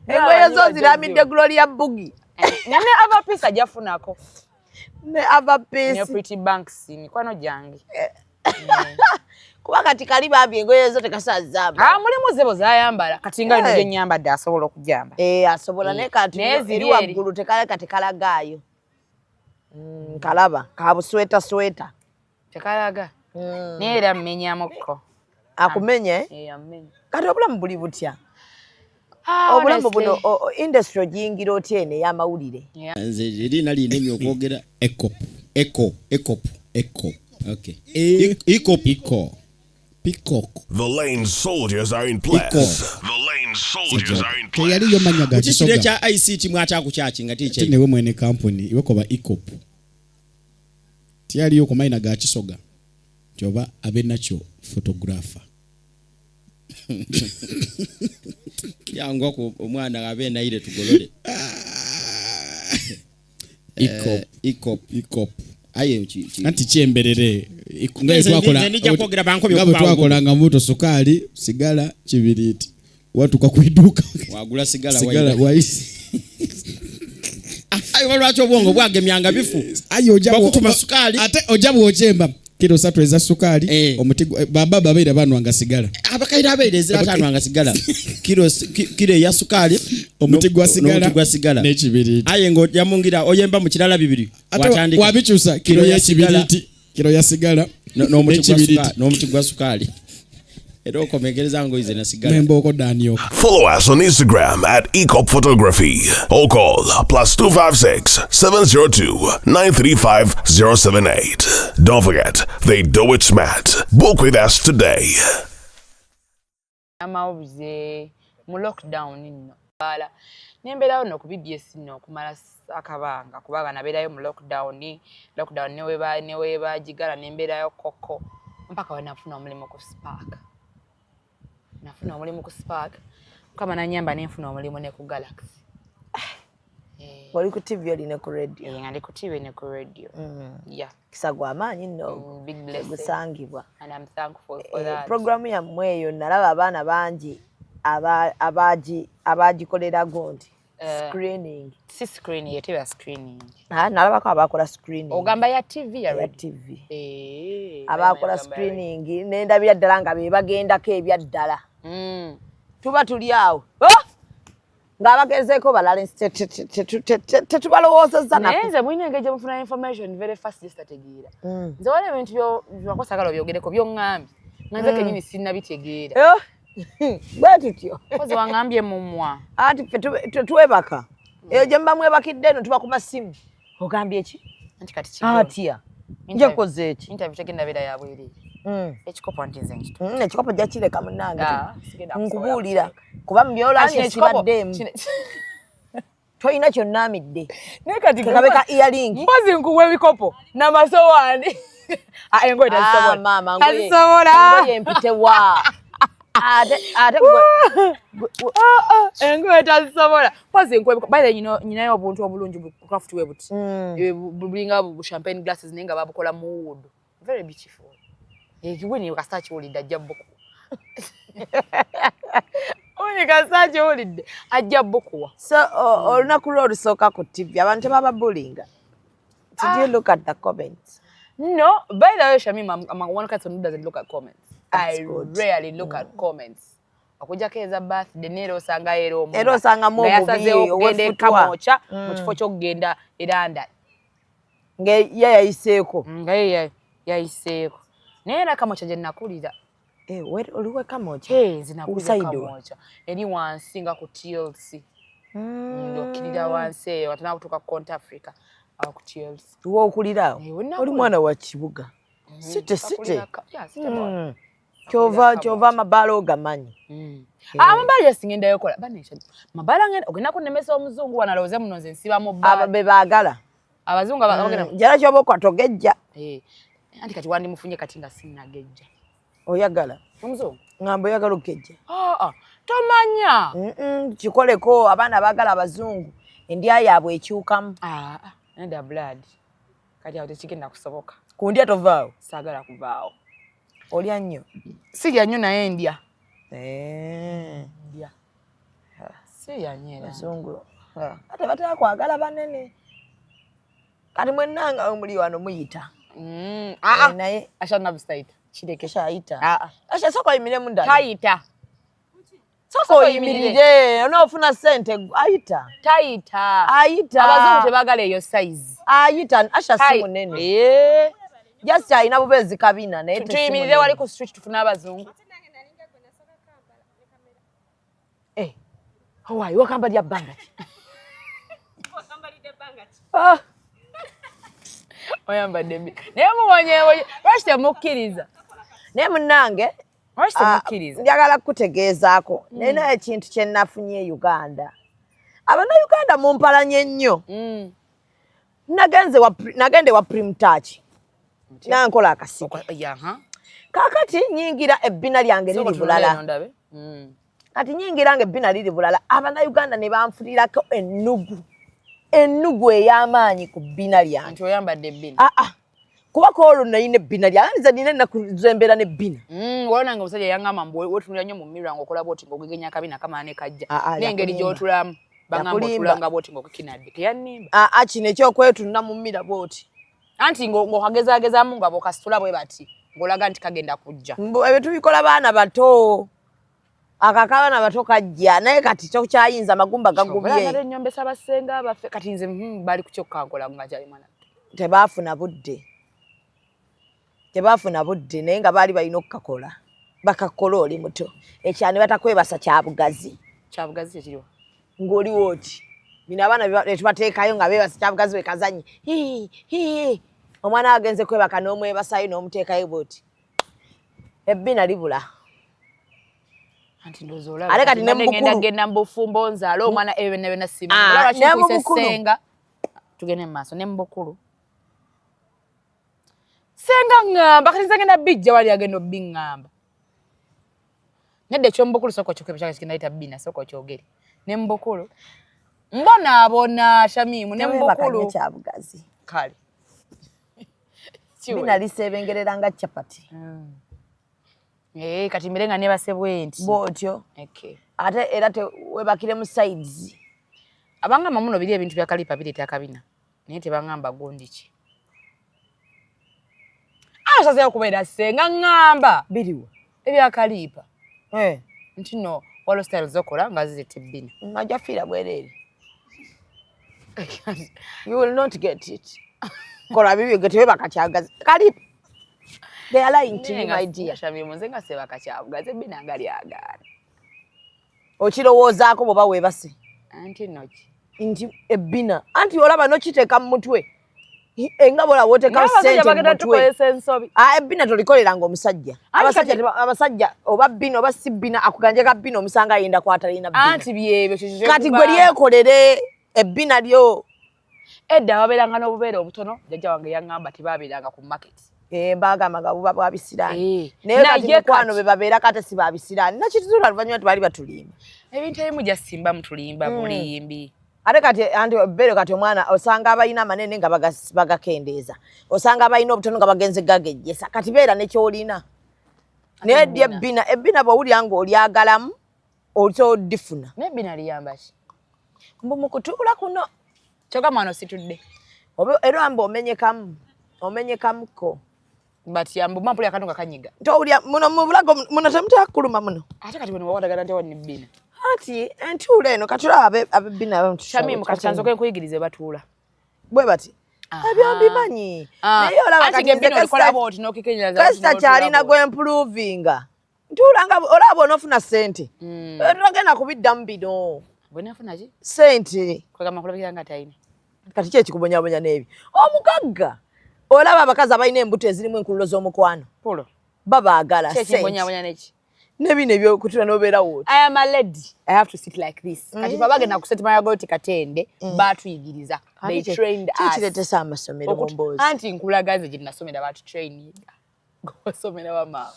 Engoye zo ziramidde Gloria Bugi. Ne ava piece ajafunako. Ne ava piece. Ne Pretty Banks mikwano gyange. Kuba kati kali bambi engoye zo tekasazamba. Mulimu zebo zayambala kati nga bino byennyambadde asobola okujamba. Asobola ne kati eri waggulu tekalagaayo. Kalaba kabusweta. Tekalaga. Neera mmenyamukko. Akumenye? Amenye. Kati obulamu buli butya. Obulamu buno industry giyingira otya eno ey'amawulire. Nze eri nali nemye okwogera Echo. Okay. Echo. Peacock. The lane soldiers are in place. Teyali yomanya gakisoga. Kile kya ICT mwata kuchachi ngati che. Tinewe mwene company iweko ba Ecop. Tiyali yoko maina gakisoga. Joba abe nacho photographer. Yango ko omwana abe na ile tugolole. Ecop. Aye anti chemberere ngaye twakolanga moto sukali sigala kibiriti watu kwa kuiduka wagula sigala waisi ayo lwacho bongo bwage myanga bifu ayo ojabo kutuma sukali ate ojabo ochemba kilo 3 eza sukali omutigo baba babeera banu anga sigala abakaira abeere zira tanu anga sigala kilo ya sukali omutigo wa sigala ne kibiriti aye ngo yamungira oyemba mu kirala bibiri watandika wabichusa kilo ya kibiriti kilo ya sigala no omutigo wa sukali edo komegereza ngo ize na sigala mboko danio. Follow us on Instagram at Ecop Photography or call +256 702 935 078. Don't forget, they do it smart. Book with us today. Amauze mu lockdown nno bala nemberayo no ku BBS no kumala akabanga kubaga naberayo mu lockdown newe bajigala nemberayo koko mpaka wanafuna omulimu ku Spark. Nafuna omulimu ku Spark kama nanyamba nenfuna omulimu ne ku Galaxy. Wali ku TV ali ne ku radio. Ngandi ku TV ne ku radio. Yeah. Kisagwa amanyi no. Big blessing. Gusangibwa. And I'm thankful for that. Programu ya mweyo nalaba abaana bangi abagikolera gondi. Screening. Si screening yete ya screening. Nalaba ko abakola screening. Ogamba ya TV ya TV. Abakola screening nendabira ddala nga be bagendako ebyaddala. Tuba tuli awo. Ngabagezeko balala tetubalowooza na. Nze mwine ngeje mufuna information very fast stategira. Nze wale ebintu byo Sagala byogereko byongambi. Nganze kenyini sinna bitegeera. Bwetutyo. Kozi wangambye mumwa. Ati tuwebaka. Eyo jemba mwebakidde eno tuba ku masimu. Ogambye eki? Anti kati kiko. Atia. Nje koze eki. Interview tegenda bera ya bwiri. Ekikopo ntinze nkito. Ekikopo jakireka munange. Nkubuulira. Kuba mbyolanye sibaddemu. Toyina kyonnamidde. Ne kati kabeka earring. Mpozi nkuwe bikopo na masowaani. Engoye tazisobola. Mama ngoye empite wa. Ate engoye tazisobola. Mpozi nkuwe bikopo. By the nyinayo obuntu obulungi craft we buti. Bulinga bu champagne glasses nenga babukola mu wood. Very beautiful. Ekiweni ukasachi ulida jabbuku. Unika saje ulidde ajja bukuwa. So olunaku lw'olusooka ku TV abantu baba bullying. Did you look at the comments? No, by the way, Shamim, I'm one person who doesn't look at comments. That's I good. rarely look at comments. Okuja keza birthday nero sanga ero mu. Ero sanga mu bubi ogende kamocha mu kifo ky'okugenda eranda. Nge yayiseeko. Nge yayiseeko. Nera kamocha je nakulira. Oliwe kamocha? Zinakulira kamocha. Eri wansinga ku TLC. Ndokirira wansi watana kutoka Conta Africa. Ku TLC. Tuwo okulira. Oli mwana wa kibuga. Site. Kyova amabala ogamanyi. Amabala yasinga yokola. Banesha. Mabala ngenda ogenda kunemesa omuzungu wanaloze munoze nsiba mu bala. Ababe baagala. Abazungu abagenda. Jala kyoba kwatogejja. Anti kati wandi mufunye kati nga sinnagejja. Oyagala. Omuzungu. Ngambo oyagala okejja. Tomanya. Kikoleko abaana baagala abazungu. Endya yaabwe ekyukamu. Nenda blood. Kati awo tekigenda kusoboka. Kundya tovaawo. Saagala kuvaawo. Olya nnyo. Sirya nnyo naye ndya. Ndya. Sirya nnyo era. Bazungu. Ate batera kwagala banene. Kati mwennanga omuli wano muyita. Naye ashana bisaita. Kireke shayita. Asha soko yimire munda. Tayita. Soko yimirire. Onoofuna sente ayita. Tayita. Ayita. Abazungu tebagala eyo size. Ayita asha si munene. Just ayina bubezi kabina naye tuyimirire wali ku street tufuna abazungu. Hawaii wakamba lya bangati. Oyamba debi. Naye muwonye rashte mukkiriza. Naye munnange rashte mukkiriza. Njagala kutegeezaako. Nina ekintu kye nafunye e Uganda. Uganda mumpalanye nnyo. Nagende wa Primtouch. Nankola akasiku. Kakati nyingira ebbina lyange liri bulala. Kati nyingira nge ebbina liri bulala. Uganda ne banfulirako ennugu ey'amaanyi ku bbina lyange. Nti oyambadde ebbina. Kuba koolo nayina ebbina lyange nze nina nakuzembera n'ebbina. Wabona nga omusajja yangamba mbu wetunula nnyo mu mirror ng'okola bwoti ng'ogegenya akabina kamaana ne kajja. N'engeri gy'otulamu bangamba otulanga bwoti ng'okukinadde. Teyannimba. Kino ekyokwetunula mu mirror bwoti. Anti ng'okagezaagezaamu nga bw'okasitula bwe bati ng'olaga nti kagenda kujja. Ebyo tubikola baana bato. Akakabaana bato kajja naye kati tokyayinza magumba gagubye. Obulanga enyombesa basenga baffe kati nze bali ku kyokka nkola nga kyali mwana. Tebaafuna budde naye nga baali balina okukakola. Bakakola oli muto. Ekyani batakwebasa kya bugazi. Kya bugazi ekiriwo. Ng'oliwo oti. Bino abaana betubateekayo nga beebasa kya bugazi bekazanyi. Omwana agenze kwebaka n'omwebasayo n'omuteekayo bwoti. Ebbina libula. Anti ndozola. Ale kati ne mukulu genda mbufumbo nzaalo omwana ebene simu. Olaba kikuise senga. Tugene maaso ne mbukulu. Senga ngamba kati nzagenda bijja wali agenda obbingamba. Nedde kyombukulu soko kyokebe kyaka kigenda ita bina soko kyogeri. Ne mbukulu. Mbona Shamimu ne mbukulu. Kya bugazi. Kale. Bina lisebengereranga chapati. Kati mirenga ne basebwenti. Botyo. Okay. Ate era te webakire mu sides. Abangamba muno biri ebintu bya kalipa bireta akabina. Naye tebangamba gondiki. Asaze okubeera senga ngamba. Biriwa. Ebya kalipa. Nti no walo style zokola nga zizete bina. Ngaja fira bwerere. You will not get it. Kola bibi getewe bakakyagazi. Kalipa. They are lying to you, my dear. Shamimu nzenga seba kacyabugaze bina ngali agana. Okirowoozaako boba weebase. Anti noki. Nti ebbina. Anti olaba nokiteeka mu mutwe. Enga bola woteeka sente mu mutwe. Ebbina tolikolera ng'omusajja. Abasajja oba bbina oba si bbina akuganje ka bbina omusanga ayenda kwatalina bbina. Anti byebyo kati gwe lyekolere ebbina lyo. Edda wabeeranga n'obubeera obutono jjajja wange yaŋŋamba tebaabeeranga ku market. Bagamba buba bwa bisiraani. Naye kati mukwano be babeera kate si ba bisiraani. Nakituzula luvannyuma tebaali batulimba. Ebintu ebimu jasimba mutulimba bulimbi. Ate kati anti bero kati omwana osanga abalina amanene nga bagakendeeza. Osanga abalina obutono nga bagenze gagejjesa. Kati beera ne kyolina. Nedye ebbina bw'owulira ng'olyagalamu olyodifuna. N'ebbina liyamba ki? Mbu mu kutuula kuno. Kyokka wano situdde. Era mbu omenyekamuko. But yambu mampuli akatunga kanyiga. Towulya muno mu bulago muno temutera kuluma muno. Ate kati bwe wawadagala nti wani bbina. Ati entuula eno katula abebbina abamu. Shamimu kati kanzoke nkuyigirize batuula. Bwe bati. Abyobimanyi. Naye olaba kati kasita kyalina gwempuluvinga. Ntulanga olaba onofuna sente. Tugenda kubiddamu bino. Bwe nafuna ki? Sente. Kwegamba kulabikira nga tayina. Kati kyekikubonyabonya n'ebyo. Omugagga. Olaba abakazi abalina embuto ezirimu enkululo z'omukwano. Polo. Babaagala sente. Kyekibonyabonya neki? Nebino ebyokutula n'obeera wooti. I am a lady. I have to sit like this. Kati bagenda kusetimaya goti katende batuyigiriza. They trained us. Kikireetesa amasomero Bomboozi. Anti nkulagaze gye nasomera batutraining. Gosomera bamaama.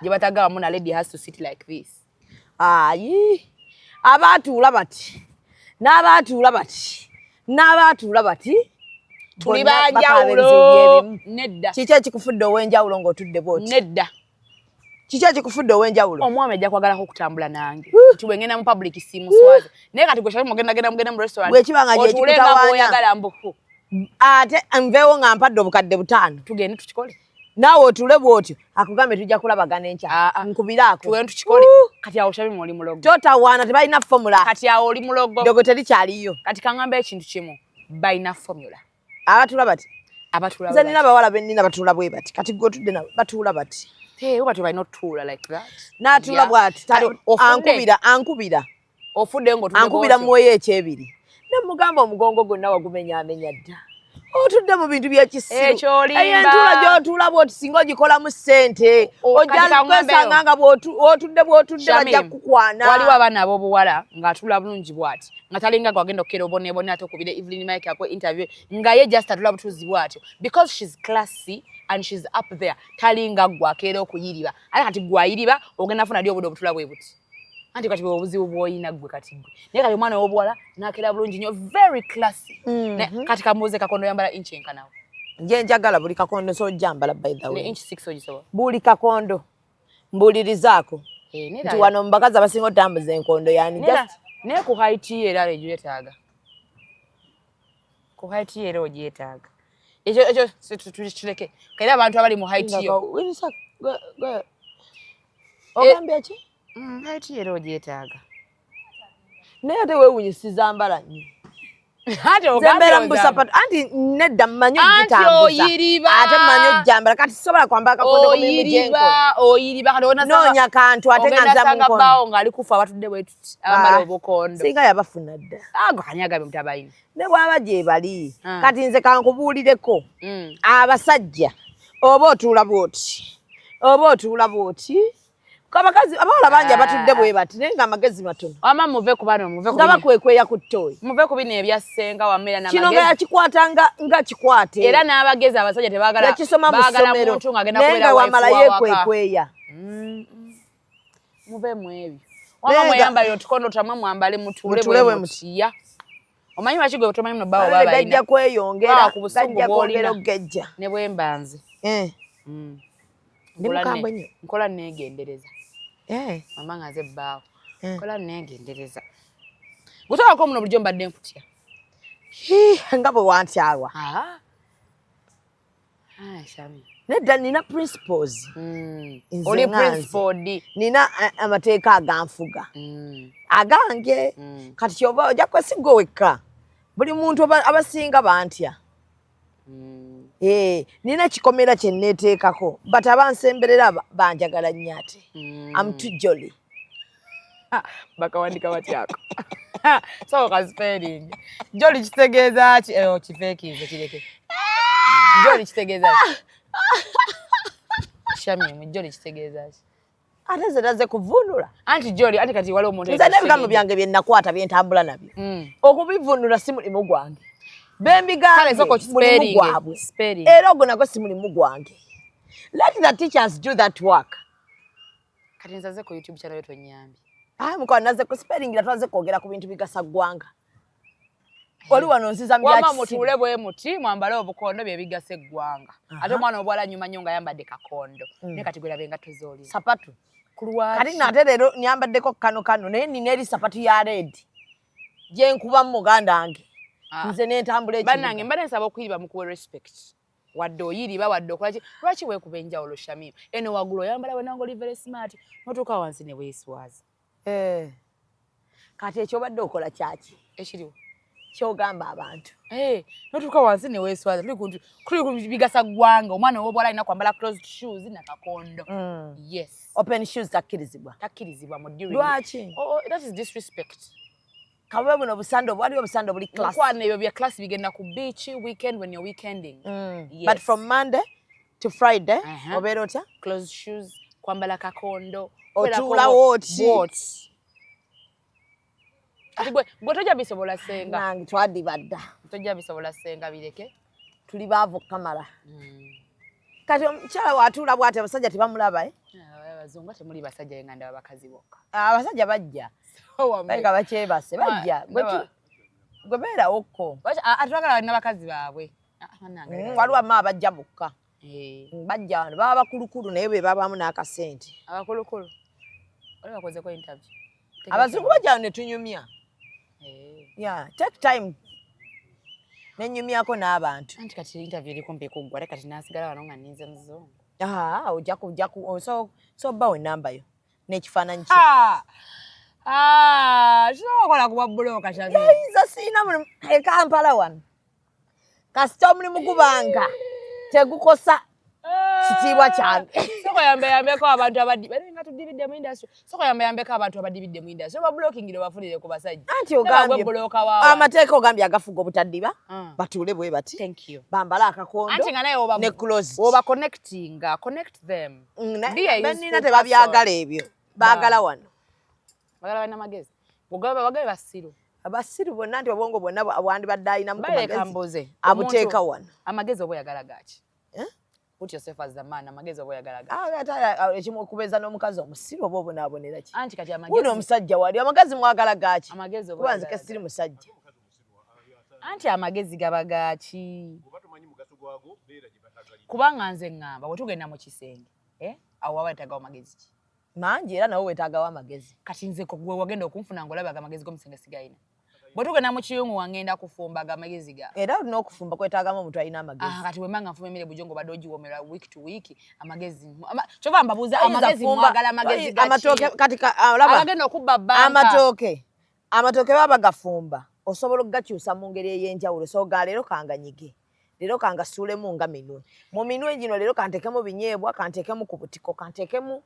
Gye batagamba na lady has to sit like this. Ayi. Abaatuula bati. N'abaatuula bati. Tuli banjawulo. Nedda. Kiki ekikufudde ow'enjawulo ng'otudde bw'oti? Nedda. Kiki ekikufudde ow'enjawulo? Omwami ajja kwagala okutambula nange. Nti bwe ngenda mu public simuswaze. Naye kati gwe shabi mugenda mu restaurant. Bwe kibanga gye ekikutawaanya. Oyagala mbuku. Ate nveewo nga mpadde obukadde 5. Tugende tukikole. Naawe otuule bw'otyo akugambe tujja kulabagana enkya. Nkubiraako. Tugende tukikole. Kati awo shabi oli mulogo. Totawaana tebalina formula. Kati awo oli mulogo. Dogo terikyaliyo. Kati kaŋŋamba ekintu kimu. Balina formula. Abatuula bati. Abatuula bati. Nze nina abawala bennina batuula bwe bati. Kati gwe otudde nabo batuula bati. Hey, what do I not tool like that? N'atuula bw'ati. Ankubira. Ofudde ng'otudde ankubira mwoyo ekyebiri. Ne mugamba omugongo gwonna wagumenyaamenya dda. Otudde mu bintu by'ekisiru. Ekyolimba. Entuula gy'otuula bw'oti singa ogikola ssente. Ojja kwesanga nga bw'otudde bajja kukukwana. Waliwo abaana ab'obuwala ng'atuula bulungi bw'ati. Nga talinga gwagenda okukera obonebone ate okubira Evelyn Mike akwe interview. Nga ye just atula butuuzi bw'atyo. Because she's classy and she's up there. Talinga gwakeera okuyiriba. Ate kati gwayiriba ogenda funa ddi obudde obutula bwe buti. Anti kati obuzibu bw'oyina gwe kati gwe. Naye kati omwana w'obuwala n'akeera bulungi nnyo very classy. Kati kamubuuze kakondo yambala inch enkanawo. Nje njagala buli kakondo sojjambala by the way. Ne inch 6 ogisobola. Buli kakondo. Mbulirizaako. Nti wano mu bakazi abasinga otambuza enkondo yani just naye ku height ye era egyetaaga. Ku height ye era ogyetaaga. Ekyo tuleke. Kaira abantu abali mu height yo. Ogambye ki? Height ye era ogyetaaga. Naye ate weewunyisiza mbala nnyo. Ate ogambye mbusapatu anti nedda mmanyi ogitambuza. Ate mmanyi ojjambala kati sobola kwambala kakondo ku mirimu gy'enkono. Oyiriba kati noonya kantu ate nga nza mu nkono. Bawo ng'ali kufa abatudde bwe tuti abambala obukondo. Singa yabafuna dda. Ago kanyagabe mutabayina. Ne bw'aba gye bali. Kati nze kankubuulireko. Abasajja oba otuula bw'oti. Abakazi abawala bangi abatudde bwe bati naye nga amagezi matono. Wama muve ku bano muve ku nga bakwekweya ku ttooyi. Muve ku bino ebyassenga wammera n'amagezi. Kino nga yakikwata nga kikwate. Era n'abagezi abasajja tebaagala yakisoma mu ssomero naye nga wamala yeekwekweya. Muve mu ebyo. Wama mweyambale otukondo tamwe mwambale mutuule bwe mutiya. Omanyi lwaki gwe tomanyi muno bawo baba gajja kweyongera gajja kwongera okugejja. Ne bwe mbanze. Ndi mukambwe nnyo. Nkola neegendereza. Mama ngaze bbaawo. Nkola neegendereza. Gutwalako muno bulijjo mbadde nkutya. Nga bwe wantyalwa. Shami. Nedda nina principles. Oli principled. Nina amateeka aganfuga. Agange. Kati kyova ojja kwesiga wekka. Buli muntu abasinga bantya. Nina kikomera kye neeteekako but abansemberera banjagala nnyo ate. I'm too jolly. Bakawandika batyako. So spelling. Jolly kitegeeza ki? Kifeekize kireke. Jolly kitegeeza ki? Shami, jolly kitegeeza ki? Ate ze taze kuvunula. Anti jolly, anti kati waliwo omuntu. Nze n'ebigambo byange bye nakwata bye ntambula nabyo. Okubivunula si mulimu gwange. Bembigambe mulimu gwabwe. Era ogwo nagwo si mulimu gwange. Let the teachers do that work. Kati nzaze ku YouTube channel yetu onyambi. Muko naze ku spelling la twaze kwogera ku bintu bigasa gwanga. oli wano nsiza mu wama mutule bwe muti mwambale obukondo bye bigasa eggwanga ate mwana obwala nyuma nnyo nga yambadde kakondo ne kati gwe labe nga tozoli sapatu kulwa kati nate leero nyambaddeko kano naye nina eri sapatu ya red gye nkuba mu muganda wange nze n'entambula ekibuga bannange mbadde nsaba okuyiba mukuwe respect wadde oyiriba wadde okolaki lwaki weekuba enjawulo Shamimu eno waggulu oyambala wenanga oli very smart notuuka wansi ne weeswaza kati ekyo obadde okola kyaki ekiriwo kyogamba abantu notuuka wansi ne weeswaza kuli bigasa ggwanga omwana ow'obuwala alina kwambala closed shoes na kakondo yes open shoes takkirizibwa mu diri lwaki that is disrespect kawe buno obusando waliwo obusando buli class kwana ebyo bya class bigenda ku beach weekend when you're weekending yes. But from Monday to Friday obeera otya closed shoes kwambala kakondo otuula woti bwe tojja bisobola senga nange twadibadda tojja bisobola senga bireke tuli baavu kamala kati omukyala watuula bw'ati abasajja tebamulaba abazungu temuli basajja nga ndaba bakazi bokka abasajja bajja bayika bakyebase bajja gwe beerawokko atwagala balina bakazi baabwe waliwo amma abajja bokka bajja wano baba bakulukulu naye be babamu n'akasente abakulukulu oli bakozeko interview abazungu bajja wano ne tunyumya take time nenyumyako n'abantu anti kati interview eri kumpi kuggwa ate kati nasigala wano nga ninze muzungu ojjaku so bawo enamba yo n'ekifaananyi kyo kinokola kuba buloka kyaiza siina ekampala wano kasita omulimu gubanga tegukosa kitiibwa kyange soko yambeko abantu nga tudibidde mu industry soko yambeko abantu abadibidde mu industry oba blokingire bafunire ku basajja anti ogambye amateeka ogambye agafuga obutaddiba batuule bwe bati bambala akakondo anti nga naye ne close oba connect them benina tebabyagala ebyo baagala wano bagala balina magezi bagabe basiru abasiru bonna nti obwongo bwonna bwandibadde alinamu magezi abuteeka wano amagezi oba oyagala gaki put yourself as the man amagezi oba oyagala gaki ekimu okubeeza n'omukazi omusiru oba obonaabonera ki anti kati guno omusajja wali amagezi mwagala gaki amagezi oba kuba nzike siri musajja anti amagezi gaba gaki kubanga nze ngamba bwe tugenda mu kisenge awo waba yetagawo magezi ki mangi era nawe weetaagawo amagezi kati nze gwe wagenda okunfuna ng'olabaga amagezi g'omusenge sigayina bwe tugenda mu kiyungu wangenda kufumbaga amagezi ga era olina okufumba kwetaagamu omuntu alina amagezi kati wemanga nfuma emere bujongo badde ogiwomerwa week to week amagezi kyova mbabuuza amagezi mwagala amagezi amatooke kati olaba abagenda okubba bbanka amatooke baba bagafumba osobola okugakyusa mu ngeri ey'enjawulo so ga leero kanganyige leero kangasuulemu nga minwe mu minwe gino leero kanteekemu binyeebwa kanteekemu ku butiko kanteekemu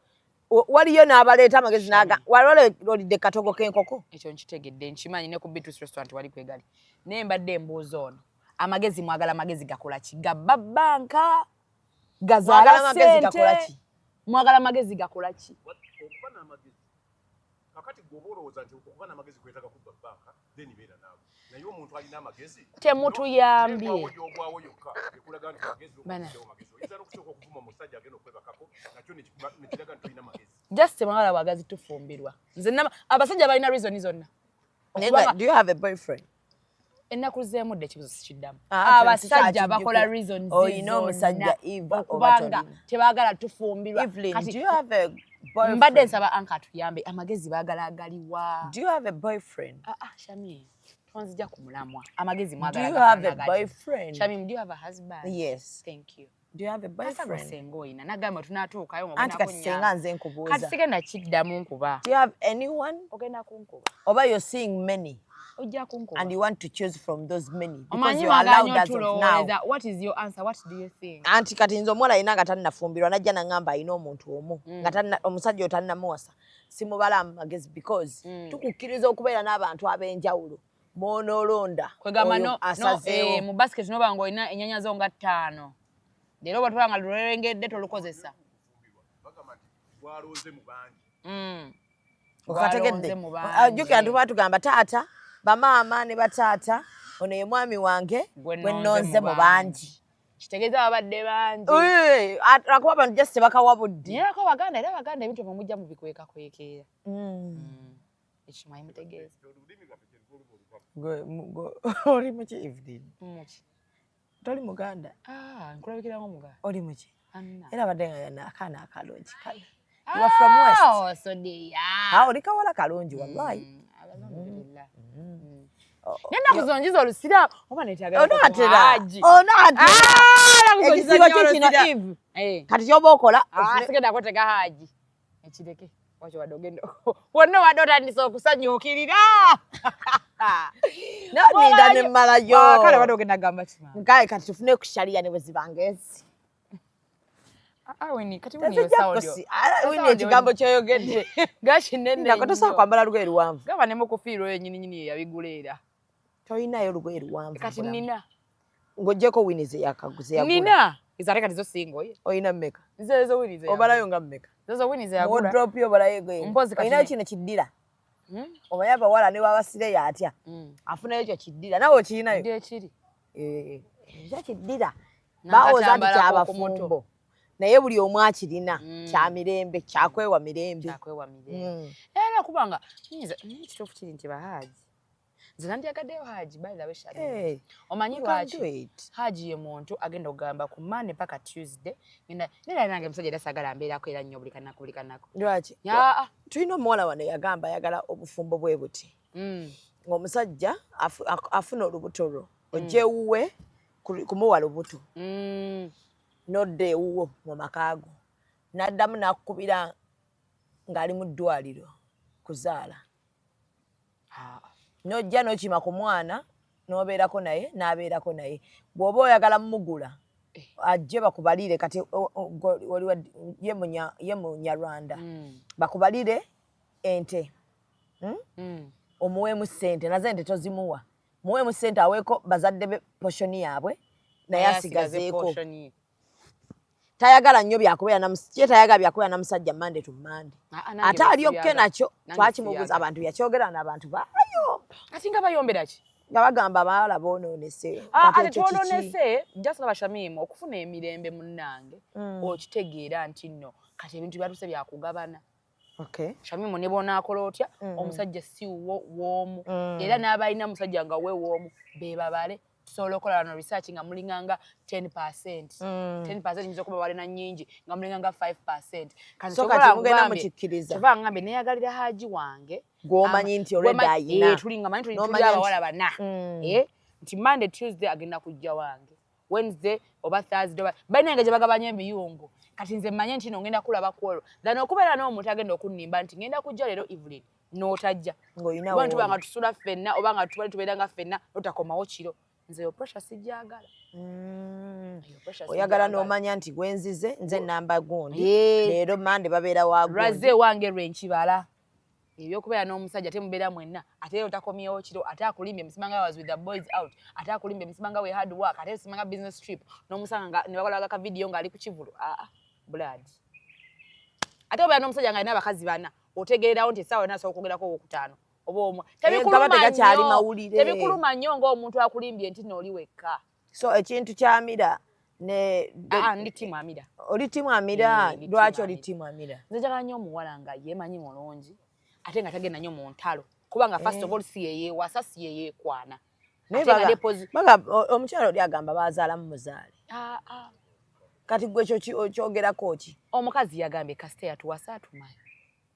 waliyo n'abaleeta amagezi naga waliwo olidde katogo k'enkoko ekyo nkitegedde nkimanyi ne ku Beatrice restaurant wali kwegali naye mbadde embuuza ono amagezi mwagala amagezi gakola ki gabba bbanka gazaala ssente mwagala amagezi gakola ki okuba n'amagezi kakati gwe oba olowooza nti okuba n'amagezi kwetaaga kubba bbanka then beera naawe naye omuntu alina amagezi temutuyambye ogwawo yokka ekulaga nti magezi oyinza n'okusooka okuvuma omusajja agenda okwebakako nakyo nekiraga nti olina magezi just temwagala bwagazi tufumbirwa nze abasajja balina reason zonna do you have a boyfriend ennaku zeemudde ekibuzo sikiddamu abasajja bakola reason oyina omusajja kubanga tebaagala tufumbirwa mbadde nsaba anka atuyambe amagezi baagala agaliwa do you have a boyfriend Shami twanzija ku mulamwa amagezi mwagala do you have a boyfriend Shami do you have a husband yes thank you do you have a boyfriend senga oyina nagamba tunaatuukayo mu anti kati senga nze nkubuuza kati sigenda kiddamu nkuba do you have anyone ogenda kunkuba oba you're seeing many ojja kunkuba and you want to choose from those many because you are allowed as of now what is your answer what do you think anti kati nze omuwala alina nga tannafumbirwa najja nangamba alina omuntu omu nga omusajja otannamuwasa simubala amagezi because tukukkiriza okubeera n'abantu ab'enjawulo mw'onoolonda kwegamba asazeewo mu basket noba nga olina ennyanya zo nga 5 leero bwe tuba nga lulengedde tolukozesa okategedde jjukira tuba tugamba taata bamaama ne bataata ono ye mwami wange gwe nnonze mu bangi kitegeeza babadde bangi lwakuba abantu just tebakawabudde naye lwako baganda era baganda ebintu bwe mujja mubikwekakwekeera ekimanyi mutegeeza Oli muki Evelyn? Muki. Toli Muganda? Nkulabikira ng'Omuganda. Oli muki? Anna. Era badde nga akaana akalungi kale. You are from West. Oh, so dear. Oli kawala kalungi wallahi. Alhamdulillah. Nenda kuzonjiza olusira oba netyaga Onaatera. haji. Ekisibo kyo kino Eve. Kati kyoba okola. Sigenda kwetega haji. Ekireke. Wacho wadogendo. Wonna wadde otandise okusanyukirira. Nonida ne mmalayo. Kale wadde ogenda gamba kima. Nkae kati tufune ku sharia ne bwe zibanga ezi. Weni kati wini yosaudio. Wini ekigambo kyoyogedde. Gashi nene. Nakotosa kwambala lugoye luwanvu. Gaba ne mukufiiro nyinyi yabiguleera. Toyinayo lugoye luwanvu. Kati nina. Ngojjeko wini ze yakaguze yagula. Nina. Izaleka tizo singo ye. Oyina mmeka. Zo wini ze. Obalayo nga mmeka. Zo wini ze yagula. Wardrobe yo balayo goye. Mpozi kati. Oyina kino kiddira. Obayaba wala ne wabasire yatya. Afuna ekyo kiddira. Nawe okiyinayo. Ndiye kiri. Ya kiddira. Bawoza nti kyabafumbo. Naye buli omu akirina kya mirembe kyakwewa mirembe. Era kubanga kituufu kiri nti bahaji. Nze nandyagaddeyo haji by the way shali. Omanyi lwaki haji ye muntu agenda okugamba ku Monday paka Tuesday. Nera nange musajja era Sagala mbeerako era nnyo buli kanako. Lwaki? Tulina omuwala wano yagamba ayagala obufumbo bwe buti. Ng'omusajja afuna olubuto lwo. Ojje ewuwe kumuwa lubuto. Nodde ewuwo mu makaago. N'addamu n'akukubira ng'ali mu ddwaliro kuzaala. N'ojja n'okima ku mwana n'obeerako naye n'abeerako naye. Bw'oba oyagala mugula ajje bakubalire kati ye Munyarwanda. Bakubalire ente. Omuweemu ssente nazo ente tozimuwa. Muweemu ssente aweeko bazadde be poshoni yaabwe naye asigazeeko. Tayagala nnyo byakubeera na musajja Monday to Monday. Ate alyokke nakyo twakimubuuza abantu yakyogera n'abantu bayomba. Ati nga bayombera ki? Nga bagamba abawala boonoonese. Ate twonoonese just nga Shamimu okufuna emirembe munnange okitegeera nti nno kati ebintu byatuse byakugabana. Shamimu ne bonaakola otya omusajja si woomu era n'abalina musajja nga we woomu beebabale. Tusobola okukola no research nga mulinganga 10%. 10% nyiza okuba balina nnyingi nga mulinganga 5%. So kati mugenda mukikkiriza. Kyova ngambe neeyagalira haji wange. Gw'omanyi nti already ayina. Tulinga manyi tuli abawala bana. Nti Monday, Tuesday agenda kujja wange. Wednesday oba Thursday oba balina nga gye bagabanya emiyungu. Kati nze mmanye nti no ngenda kulaba kwolwo. Dano okubeera n'omuntu agenda okunnimba nti ngenda kujja leero Evelyn n'otajja. Abantu banga tusula ffenna oba nga tubeeranga ffenna otakomawo kiro. Nze yo pressure sijagala. Oyagala n'omanya nti gwenzize nze namba gundi. Leero Monday babeera wagundi. Raze wange lwenkibala. Ebyokubeera n'omusajja temubeera mwenna. Ate leero takomyewo kiro. Ate akulimbye musimanga was with the boys out. Ate akulimbye musimanga we hard work. Ate musimanga business trip. N'omusanga ne bakolaga ka video ng'ali ku kivulu. Blood. Ate obeera n'omusajja nga alina abakazi bana. Otegeerawo nti essaawa yonna asobola okwogerako owokutaano. Tebikuluma nnyo ng'omuntu akulimbye nti n'oli wekka. So ekintu kya Amira ne ndi timu Amira. Oli timu Amira. Lwaki oli timu Amira? Nze njagala nnyo omuwala nga yeemanyi mulungi ate nga tagenda nnyo mu ntalo kubanga first of all si yeyeewasa si yeyeekwana. Omukyala oli agamba baazaalamu muzaale. Kati gwe kyogerako ki? Omukazi yagambye kasita yatuwasa atumanyi.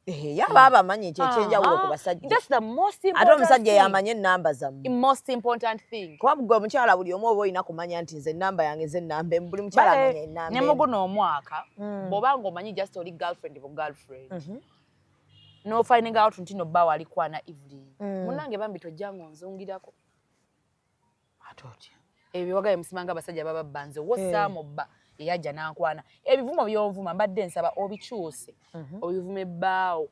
Yaba abamanyi ekyenjawulo ku basajja. That's the most important. Ate omusajja yamanye ennamba zammwe. The most important thing. Kuba gwe omukyala buli omu oba olina kumanya nti nze ennamba yange nze ennamba buli mukyala amanya ennamba. Ne mu guno omwaka bw'oba ng'omanyi just oli girlfriend bu girlfriend. No finding out nti no bba wali kwana Evelyn. Munnange bambi tojja ngonzungirako. Ate otya. Ebyo wagaye musimanga abasajja baba banze wossaamu bba. Eyajja n'ankwana. Ebivumo by'ovuma mbadde nsaba obikyuse. Obivume ebbaawo.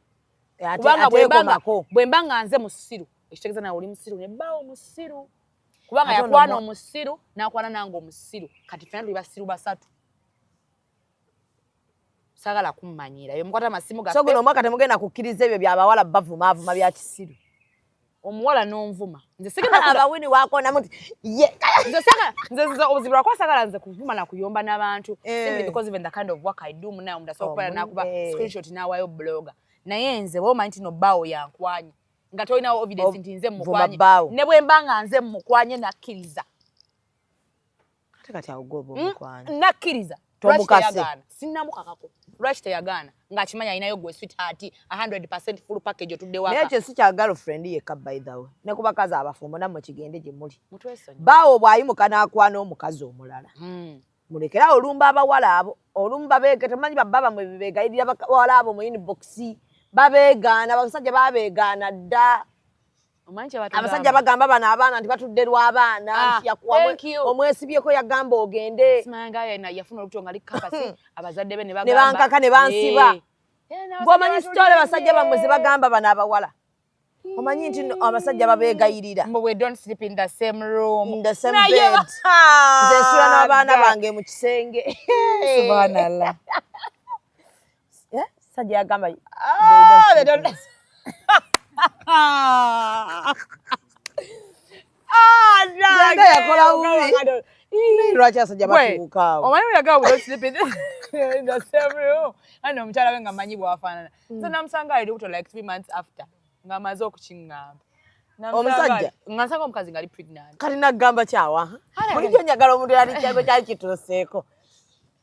Kubanga bwe mbanga nze musiru. Ekitegeeza nawe oli musiru ne bbaawo musiru. Kubanga yakwana omusiru n'akwana nange omusiru. Kati ffenna tuli basiru basatu. Sagala kummanyira. Yo mukwata amasimu gaffe. So guno omwaka temugenda kukkiriza ebyo by'abawala bavuma bya kisiru. Omuwala n'onvuma. Nze sigenda abawini waakona muti ye. Nze obuzibu lwa kwasagala nze kuvuma na kuyomba n'abantu. Simply because even the kind of work I do munayo munda so kwa nakuba screenshot n'awaayo blogger. Naye nze bw'omanyi nti no bbaawo yankwanye. nga tolina evidence nti nze mukwanye Vumabbawo. ne bwe mbanga nze mukwanye nakkiriza kati awo gobo mukwanye nakkiriza Tomukase. sinnamukakako lwaki teyagaana ng'akimanya alinayo gwe sweetheart 100% full package otudde naye waka ekyo si kya girlfriend yekka by the way ne ku bakazi abafumbo nammwe kigende gye muli mutwesonyi baawo bw'ayimuka n'akwana omukazi omulala mulekera olumba abawala abo olumu babeega temanyi babba bamwe bebeegayirira bawala abo mu inbox babeegaana abasajja babeegaana dda abasajja bagamba bano abaana nti batudde lw'abaana nti Yakoowa omwesibyeko yagamba ogende yafuna olubuto nga likakasi abazadde be ne bankaka ne bansiba ng'omanyi sitole basajja bammwe ze bagamba bano abawala omanyi nti abasajja babeegayirira we don't sleep in the same room in the same bed nze nsula n'abaana bange mu kisenge subhanallah sajja yagamba they don't Nanga yakola bubi. Lwaki asajja batuuka awo? Omanyi yaga we don't sleep in the same room. Ano omukyala we nga manyi bw'afaanana. So namusanga ali lubuto like 3 months after. Ng'amaze okukiŋŋamba. Omusajja? Ng'asanga omukazi ng'ali pregnant. Kati naggamba kyawa. Bulijjo njagala omuntu yali kyago kyali kituuseeko.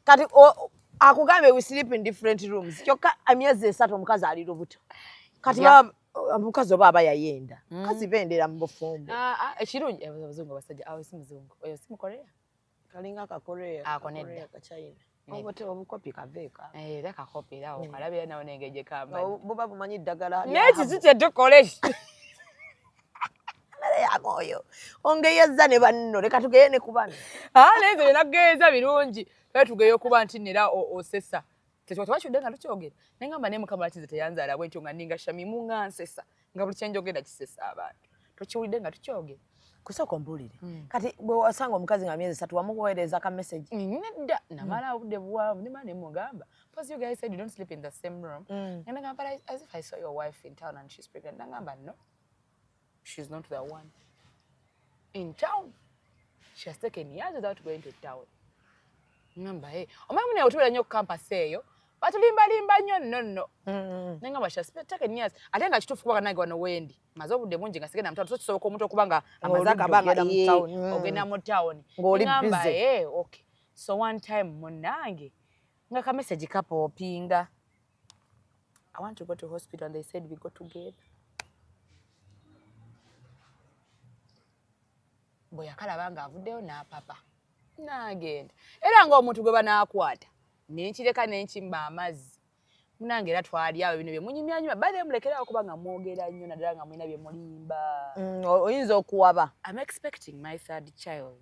Kati akugambe we sleep in different rooms. Kyokka emyezi 3 omukazi ali lubuto. Kati omukazi oba aba yayenda. Kazi bendera mu bufumbo. Ekirungi abazungu abasajja awo si muzungu. Oyo si Mukorea. Kalinga Akakorea. Konedda. Kachina. Obote obukopi kaveeka. Leka kopi era okalabira nawo nengeje kamba. Buba bumanyi ddagala. N'ekisi kye tukolesha. Yamoyo. Ongeyeza ne banno leka tugeye ne kubana. Lezo yenageza birungi. Tugeyo kuba nti nera osesa. Twachudde nga tukyogera. Nengamba ne Mukama ati teyanzaala bwentyo nga ninga shamimu nga nsesa. Nga buli kyenjogera kisesa abantu. Tokiwulidde nga tukyogera. Kusoko mbulire. Kati bwe wasanga omukazi nga myezi 3 wamuweereza ka message. Nedda namala obudde buwanvu ne mane mugamba. Because you guys said you don't sleep in the same room. And nagamba as if I saw your wife in town and she's pregnant. Nagamba no. She's not the one. In town. She has taken years without going to town. Ngamba omamune otubera nnyo campus eyo. Batulimba nnyo nno. Nengamba she has taken years. Ate nga kituufu kuba nange wano wendi. Maze obudde bungi nga sigenda mu town. So kisoboka omuntu okuba nga amaze agabanga mu town. Ogenda mu town. Ng'oli busy. Okay. So one time munange nga ka message kapopinga. I want to go to hospital and they said we go together. Boya kalabanga avuddeyo n'apapa. Nagenda. Era ng'omuntu gwe banaakwata. Nenkireka nenkimba amazzi. Munange era twali awo bino bye munyumyanyuma. Bale mulekerawo kuba nga mwogera nnyo naddala nga mulina bye mulimba. Oyinza okuwaba. I'm expecting my third child.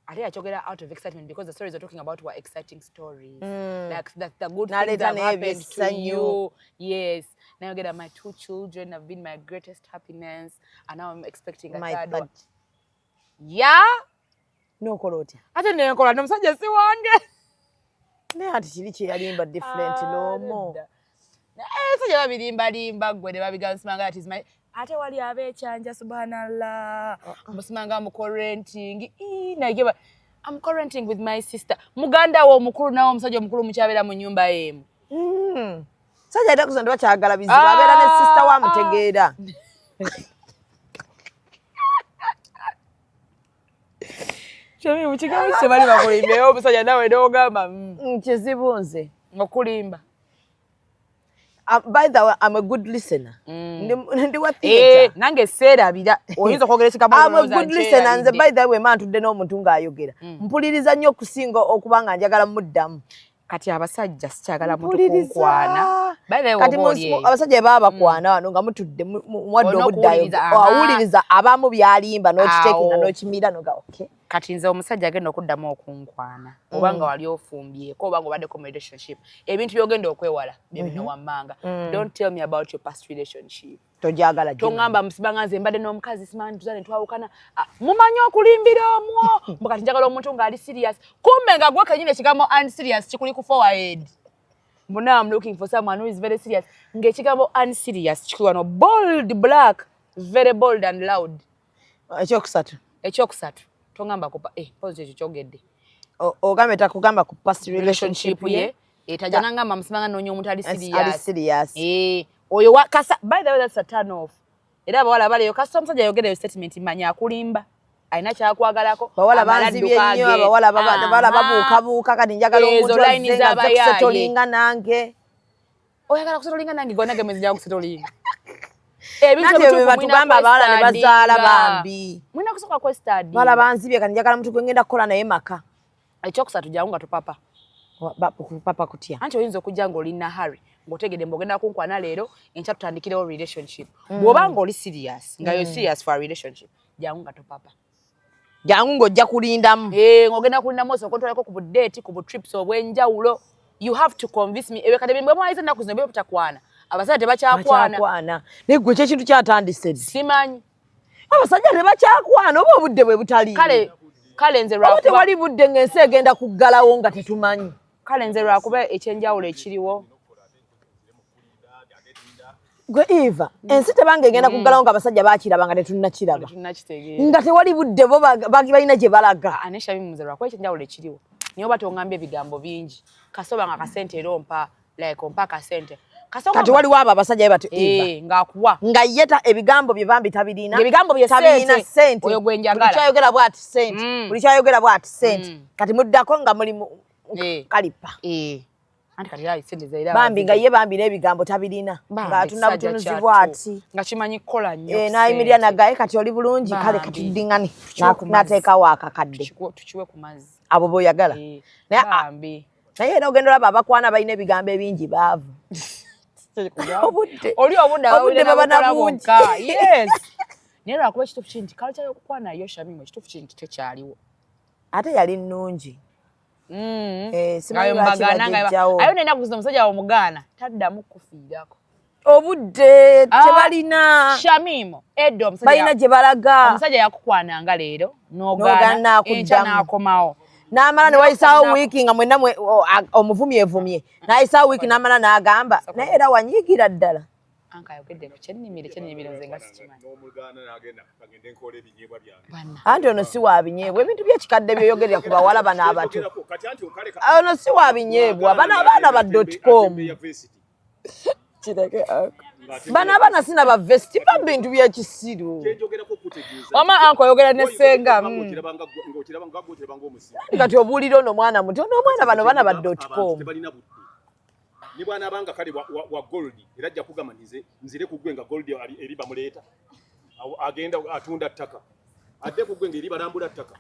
Ate yakyogera out of excitement because the stories are talking about were exciting stories. Like that the good things that happened to you. Yes. Now get my 2 children have been my greatest happiness. And now I'm expecting a third one. Yeah? No kolotya. Ate nenkola n'omusajja si wange. Ne ati kiri kye yalimba different lomo. Sajja babirimbalimba gwe ne babigansumanga ati my ate wali abeekyanja subhanallah. Musimanga mu quarantine. Nageba I'm quarantining with my sister. Muganda wo omukulu nawo omusajja omukulu mukyabera mu nnyumba emu. Sajja ate kusonda bakyagala bizibu abeera ne sister wa mutegeera. Chami mukigamu kye bali bakulimba omusajja nawe n'ogamba kizibu nze. Okulimba. By the way, I'm a good listener. Ndi wa theater. Nange seerabira. Oyinza okwogera ekigambo I'm a good listener. Nze by the way man tudde n'omuntu ng'ayogera. Mpuliriza nnyo okusinga okuba nga njagala muddamu. Kati abasajja sikyagala muntu kunkwana. Kati abasajja baba bakwana wano nga mutudde mwadde obuddayo. Awuliriza abamu byalimba n'okitekinga n'okimira noga okay. Kati nze omusajja agenda okuddamu okunkwana. Obanga wali ofumbyeko obanga obadde ku relationship. Ebintu by'ogenda okwewala bye bino wammanga. Don't tell me about your past relationship. Tojagala jina. Tongamba musibanga nze mbadde n'omukazi simanyi tuzane twawukana. Mumanyi okulimbira omwo. Mbakati njagala omuntu ng'ali serious. Kumbe nga gwe kenyine ekigambo unserious kikuli ku forward. Mbona I'm looking for someone who is very serious. Ng'ekigambo unserious kikuli wano bold black, very bold and loud. Ekyokusatu. Tongamba kupa pose ekyo kyogedde. Ogambe takugamba ku past relationship ye. Etajana ngamba musimanga nonyo omuntu ali serious. Ali serious. oyo wa kasa by the way that's a turn off era bawala baleyo kasa omusajja yogera statement manya akulimba aina kyakwagalako bawala banzibye nnyo abawala babuukabuuka kati njagala omuntu azenga kusetolinga nange oyagala kusetolinga nange gonna gemezi njagala kusetolinga ebintu batugamba abawala ne bazaala bambi mwina kusoka kwa study bawala banzibye kati njagala muntu gwengenda kukola naye maka ekyokusatu jangu nga tupapa papa kutya anti oyinza okujja ng'olina Harry ng'otegedde mbogenda kunkwana leero enkya tutandikirewo relationship bw'oba ng'oli serious nga yo serious for a relationship jangu nga tupapa jangu ng'ojja kulindamu ng'ogenda kulindamu osooka otwaleko ku budeeti ku butrips obw'enjawulo you have to convince me ebyo kati bwe mwaliza ennaku zino byo butakwana abasajja tebakyakwana naye gwe ekintu kyatandise simanyi abasajja tebakyakwana oba obudde bwe butali kale nze lwakuba tewali budde ng'ensi egenda kuggalawo nga tetumanyi kale nze lwakuba ekyenjawulo ekiriwo gwe Eva ensi tebanga egenda kuggalawo nga abasajja baakiraba nga tetunnakiraba nga tewali budde bo balina gye balaga anesha bimuze lwakuba ekyenjawulo ekiriwo niyo batongambye ebigambo bingi kasoba nga kasente era ompa like ompa kasente kati waliwo abo abasajja bye bato Eva ng'akuwa nga yeta ebigambo bye bambi tabirina ebigambo bye sente oyo gwe njagala buli kyayogera bw'ati sente buli kyayogera bw'ati sente kati muddako nga muli kalipa anti kati yayi sente zaira bambi nga ye bambi n'ebigambo tabirina ng'atuna butunuzibwa ati nga kimanyi kukola nnyo n'ayimirira nagaye kati oli bulungi kale kati tuddingane n'ateekawo akakadde tukiwe ku mazzi abo boyagala naye era ogenda olaba abakwana balina ebigambo ebingi baavu obudde baba nabungi yes naye lwakuba ekituufu kiri nti kalcha y'okukwana yo Shamimu ekituufu kiri nti tekyaliwo ate yali nnungi ayo nena kuziza omusajja omugaana taddamu kufiirako obudde tebalina Shamimu Edo balina gye balaga omusajja yakukwananga leero n'ogaana enkya n'akomawo n'amala ne wayisaawo wiiki nga mwenna omuvumi evumye n'ayisaawo wiiki n'amala n'agamba naye era wanyiigira ddala anka ayogedde ku kyennimiro nze nga sikimanyi anti ono si wa binyeebwa ebintu by'ekikadde byoyogerera ku bawala bano abato ono si wa binyeebwa bano abaana ba .com bano abaana sina ba vesti ba bintu by'ekisiru wama anko oyogera ne ssenga kati obuulira ono mwana muto n'omwana bano baana ba .com ni bwana abanga kale wa gold era ajja kugamanize nzire kugwenga gold eriba muleeta agenda atunda ttaka adde kugwenga eriba lambula ttaka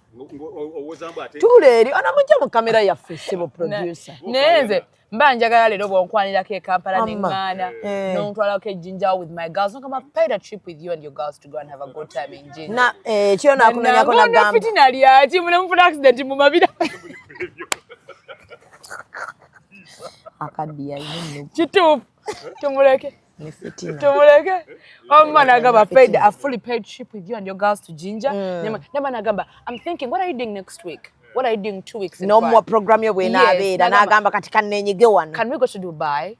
owozamba ate tuleri ana mujja mu kamera ya festival producer neze mba njagala lero bonkwanirako e Kampala n'engana nontwalako e Jinja with my girls no kama paid a trip with you and your girls to go and have a good time in Jinja na kyo nakunonyako nagamba fitina lyati munemufuna accident mu mabira akadiya ino kituufu tumuleke ni fitina tumuleke omwana agamba paid a fully paid trip with you and your girls to Jinja nema nagamba I'm thinking what are you doing next week what are you doing 2 weeks no more program yo bwena abeera nagamba kati kannenyige wano can we go to Dubai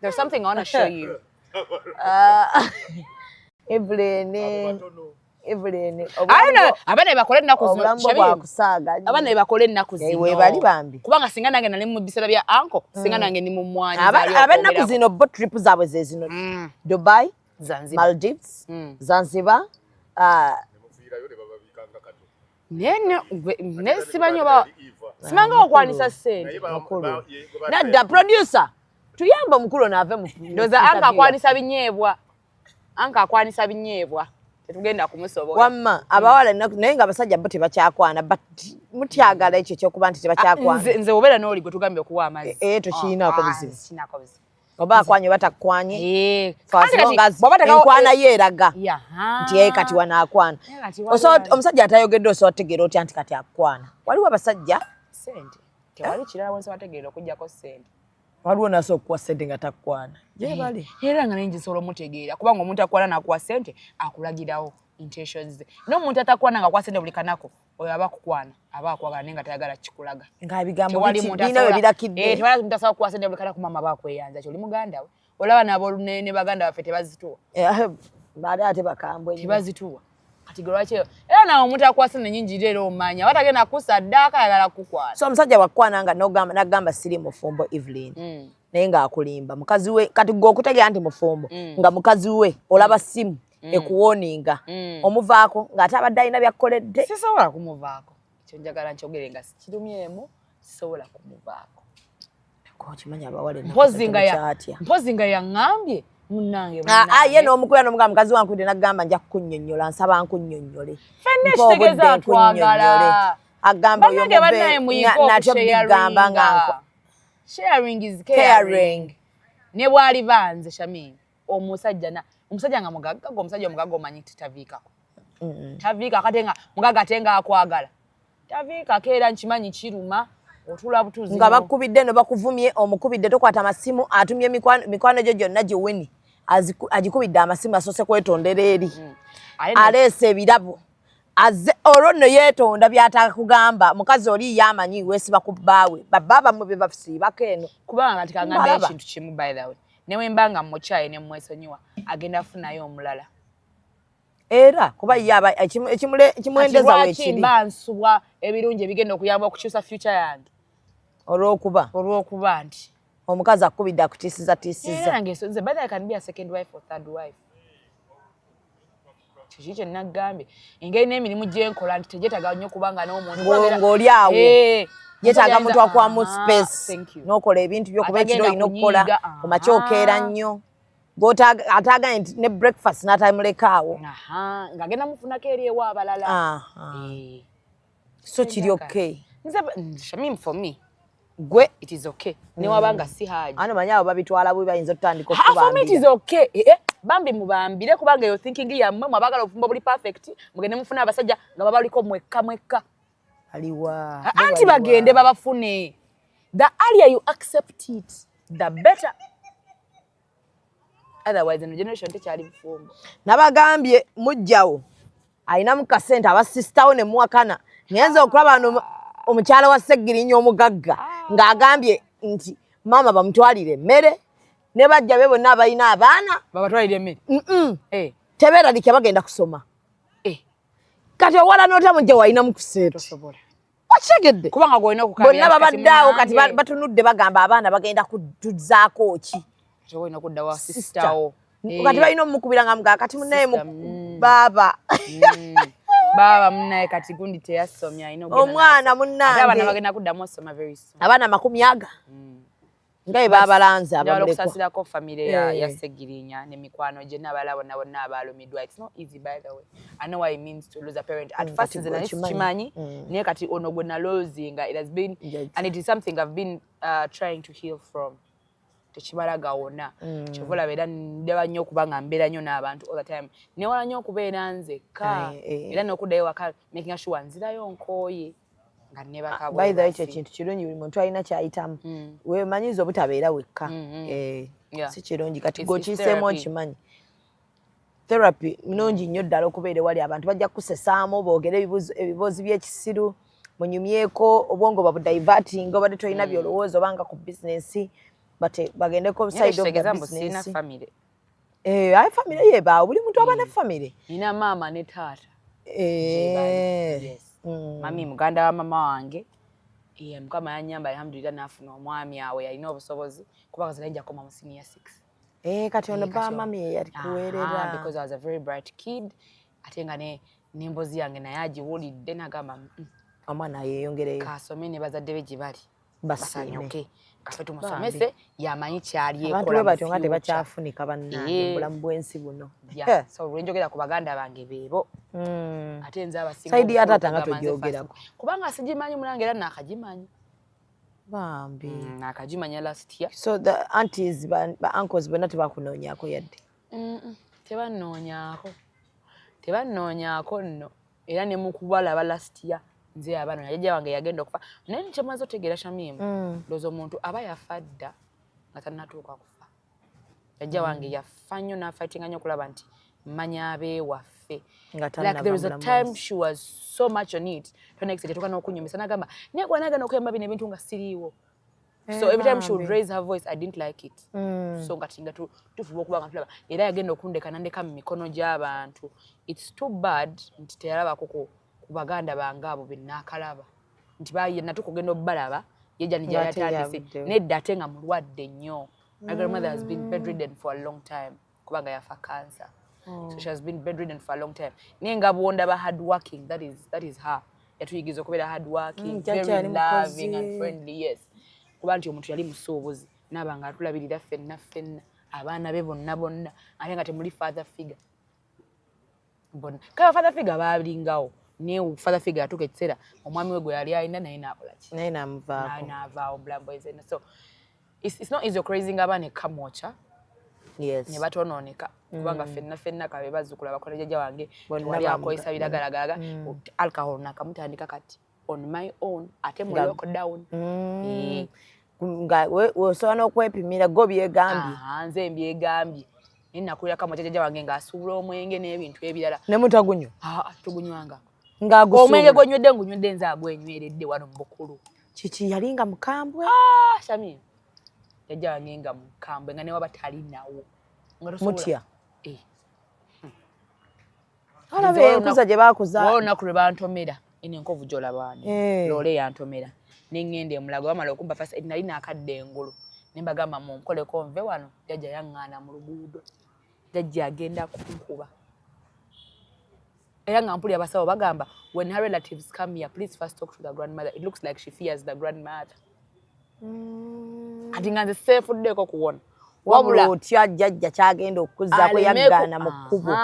there's something I want to show you Evelyn abana bakole ennaku zino abana bakole ennaku zino we bali bambi kubanga singa nange nali mu bisera bya anko singa nange ni mu mwanya abana zino boat trip zaabwe ze zino Dubai Zanzibar Maldives Zanzibar nesibanyo ba simanga okwanisa sente mukulu nadda producer tuyamba omukulu naave mu ndoza anka akwanisa binyeebwa tetugenda kumusobola wamma abawala naye nga abasajja bo tebakyakwana but mutyagala ekyo ekyokuba nti tebakyakwana nze obeera n'oli gwe tugambye okuwa amazzi tokiinaako buzibu oba akwanye batakwanye enkwana ye eraga nti ye kati wanaakwana omusajja atayogedde osobola tegeera otya nti kati akwana waliwo abasajja sente tewali kirala wensi wategeera okugjako sente waliwo naso okuwa sente nga takwana gyebali era nga nengi nsobola omutegeera kubanga omuntu akwana n'akuwa sente akulagirawo intentions ze n'omuntu atakwana nga akuwa sente buli kanako oyo aba akukwana aba akwagala naye nga tayagala kikulaga ng'ebigambo birina we birakidde tewali muntu asobola kukuwa sente buli kanako mama aba akweyanza kyoli muganda we olaba nabo ne baganda baffe tebazituwa baali ate bakambwe tebazituwa kati gwe lwaki era nawe omuntu akuwa sente nyingi leero omanya watagenda kussa ddaaka ayagala kukwana so omusajja wakwana nga nagamba siri mufumbo Evelyn naye ng'akulimba mukazi we kati gwe okutegera nti mufumbo nga mukazi we olaba simu ekuwoninga omuvaako ng'ate abadde alina byakkoledde. Sisobola kumuvaako ekyo njagala nkyogere nga sikirumyemu sisobola kumuvaako. Okimanyi abawala mpozi nga yaŋŋambye munnange ye n'omukuya n'omugamba mukazi wankudde n'agamba nja kukunnyonnyola nsaba nkunnyonnyole ffenna ekitegeeza atwagala agamba oyo natyo bigamba nga sharing is caring. Ne bwali banze Shamini omusajja nga mugagga omusajja omugagga omanyi titaviikako taviika kate nga mugagga ate nga akwagala taviikako era nkimanyi kiruma otula butuzi nga bakubidde no bakuvumye omukubidde tokwata masimu atumye mikwano gyo gyonna giweni agikubidde amasimu asose kwetondera eri aleese ebirabo aze olwo nno yeetonda byataka kugamba mukazi oli yamanyi weesiba ku bbaawe babba bamwe be basiibako eno kubanga kati kangamba ekintu kimu by the way newe mbanga mmukyaye ne mwesonyiwa agenda afunayo omulala era kuba yaba ekimwendeza weekiri bansubwa ebirungi ebigenda okuyamba okukyusa future yange olw'okuba nti omukazi akubidde akutiisiza nange nze by the way I can be a second wife or third wife. Kiki nagambye engeri n'emirimu gyenkola nti tegyetaaga nnyo kubanga n'omuntu ng'oli awo yetaaga muntu akwamu space n'okola ebintu byokuba ekiro olina okukola kumakya okeera nnyo ataaganye nti ne breakfast n'atamulekaawo ng'agenda mufunako eri ewa abalala so kiri okay Shamim for me gwe it is okay newabanga si haji ano manyi abo babitwala bwe bayinza otandika okubambira for me it is okay bambi mubambire kubanga yo thinking yammwe mwabagala ofumba buli perfect mugende mufuna abasajja nga babaliko mwekka aliwa anti bagende babafune the earlier you accept it the better otherwise the generation tekyali bufumbo nabagambye mujjawo alina mu kasente abasistawo ne muwakana ngenza okulaba omukyala wa Segirinya omugagga ng'agambye nti mama bamutwalire emmere ne bajja be bonna abalina abaana babatwalire emmere tebeeraliikya bagenda kusoma kati owala n'otamujja walina mu kuseeto okitegedde kubanga gwolina okukabya bonna babaddeawo kati batunudde bagamba abaana bagenda kutuzaako ki olina kudda wa sistawo kati balina omukubira nga mugaa kati munaye baaba baba munaye kati gundi teyasomya alina omwana munnange abaana bagenda kuddamu osoma very soon abaana 100 nga bwe baabalanze abamulekwa okusaasirako famire ya Segirinya ne mikwano gye n'abalala bonna abaalumiddwa. It's not easy by the way. I know what it means to lose a parent. At first nze nali sikimanyi naye kati ono gwe naloozinga it has been and it is something I've been trying to heal from. Tekimala gawona kyovula beera ndeba nnyo okuba nga mbeera nnyo n'abantu all the time newala nnyo okubeera nzekka era n'okuddayo waka making sure nzirayo nkooye nga nebaka by the way ekyo kintu kirungi buli muntu alina kyayitamu weemanyiza obutabeera wekka si kirungi kati gwokiiseemu okimanyi therapy minungi nnyo ddala okubeera wali abantu bajja kukusesaamu boogera ebiboozi by'ekisiru munyumyeko obwongo babudiverting obadde tolina byolowooza obanga ku bizinesi bate bagendeko side of the business family ayi family yebaawo buli muntu aba ne family nina mama ne taata mami muganda wa mama wange mukama yanyamba alhamdulillah nafuna omwami awe yalina obusobozi kubanga zina nja koma mu senior 6 kati ono ba mami yali kuweerera because I was a very bright kid atenga nembozi yange naye agiwulidde nagamba omwana yeeyongereyo kasome ne bazadde be gye bali basanyuke kafe tumusomese yamanyi kyali ekola abantu batyo nga tebakyafunika bannange bulamu bwensi buno so lwenjogera ku baganda bange beebo ate nze abasinga saidi ya tata nga togyogerako kubanga sigimanyi munange era nakagimanyi bambi nakagimanya last year so the aunties ba uncles bonna tebakunoonyaako yadde tebanoonyaako nno era ne mukubalaba last year nze abana yajja wange yagenda okufa naye nkyamaze otegeera Shamimu lozo omuntu aba yafa dda nga tannatuuka kufa yajja wange yafa nnyo n'afightinga nnyo okulaba nti mmanya abeewaffe like there was a time she was so much on it tonex tetuuka n'okunyumisa n'agamba naye gwe nagenda okuyamba bino ebintu nga siriiwo so every time she would raise her voice I didn't like it so nga tinga tufuba okuba nga tulaba era yagenda okundeka nandeka mu mikono gy'abantu it's too bad nti teyalabako ku baganda bange abo bennakalaba nti baye natukugenda obbalaba Yeja nija yatandise. Nedda ate nga mulwadde nnyo. My grandmother has been bedridden for a long time. Kubanga yafa cancer. So she has been bedridden for a long time. Nenga bonda ba hard working. That is her. Yatuyigiza okubeera hard working, very loving and friendly. Yes. Kuba nti omuntu yali musuubuzi. Nabanga atulabirira ffenna. Abaana be bonna. Ate nga temuli father figure. Bonna. Kaya father figure baalingawo. Ne father figure atuka ekiseera omwami we gwe yali alina naye n'akola ki? Naye n'amuvaako. N'avaawo Blambo ezena. So it's not easy okuraising abaana ekamwocha. Yes. Ne batonooneka. Kubanga ffenna kabe bazzukula bakola jjajja wange wali akozesa biragala alcohol nakamutandika kati on my own ate mu lockdown. Nga osobola n'okwepimira go byegambye. Nze mbyegambye. Nakulira kamo jjajja wange ng'asuubula omwenge n'ebintu ebirala. Ne mutagunywa? Tugunywanga. Omwenge gwenywedde nze agwenyweredde wano mu Bukulu. Kiki yali nga mukambwe? Shami. Jjajja wange nga mukambwe nga ne waba tali nawo. Mutya? Alabe enkuza gye baakuza. Olunaku lwe bantomera enkovu gy'olabaani. Loole yantomera. Ne ŋŋenda e Mulago bamala okumba fasa nali naakadde engulu. Ne mbagamba munkoleko nve wano jjajja yaŋŋaana mu luguudo. Jjajja agenda kunkuba. Era nga mpulira abasawo bagamba when her relatives come here, please first talk to the grandmother. It looks like she fears the grandmother. Kati nga nze seefuddeeko kuwona. Wabula otya jjajja kyagenda okuzzaako yaggaana mu kkubo.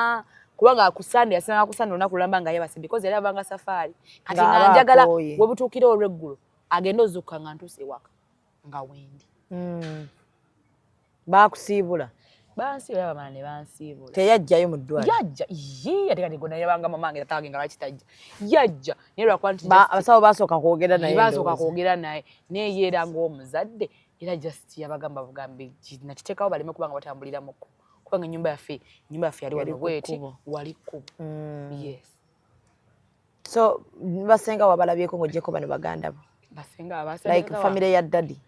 Kubanga akusande yasinga akusande olunaku lulamba nga yebase because yali avanga safaari. Kati nga njagala we butuukira olw'eggulu agenda ozukka nga ntuuse ewaka nga wendi. Baakusiibula? Bansiibula bamala ne bansiibula. Teyajjayo mu ddwaliro? Yajja. Ate kati gonna yabanga mamange tatange nga lwaki tajja. Yajja. Naye lwakuba nti abasawo basooka kwogera naye. Basooka kwogera naye. Naye ye era ng'omuzadde era just yabagamba bugambe nakiteekawo baleme kubanga batambulira mu kkubo. Kubanga ennyumba yaffe yali wano bweti wali kkubo. Yes. So basenga wabalabyeko ng'oggyeko bano baganda bo? Basenga like family ya daddy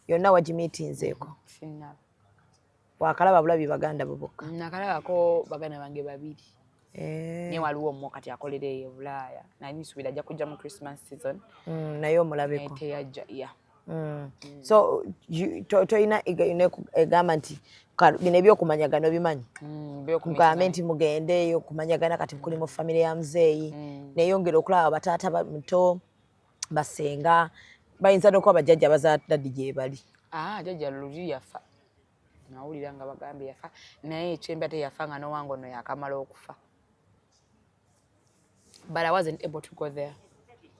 yonna wagimiitinzeeko? Sinnaba. Wakalaba bulabi baganda bo bokka? Nakalabako baganda bange babiri. Naye waliwo omu kati akolera eyo Bulaaya. Naye nsuubira ajja kujja mu Christmas season. Naye omulabeko? Naye teyajja, yeah. So toyina egamba nti bino ebyokumanyagano bimanyi? Mugambe nti mugendeeyo kumanyagana kati kuli mu famire ya muzeeyi. Neyongera okulaba bataata bamuto basenga bayinza n'okuba bajjajja bazaadaddi gye bali. Jjajja luli yafa. Nawulira nga bagambe yafa. Naye ekyembi ate yafa nga n'owange ono yakamala okufa. But I wasn't able to go there.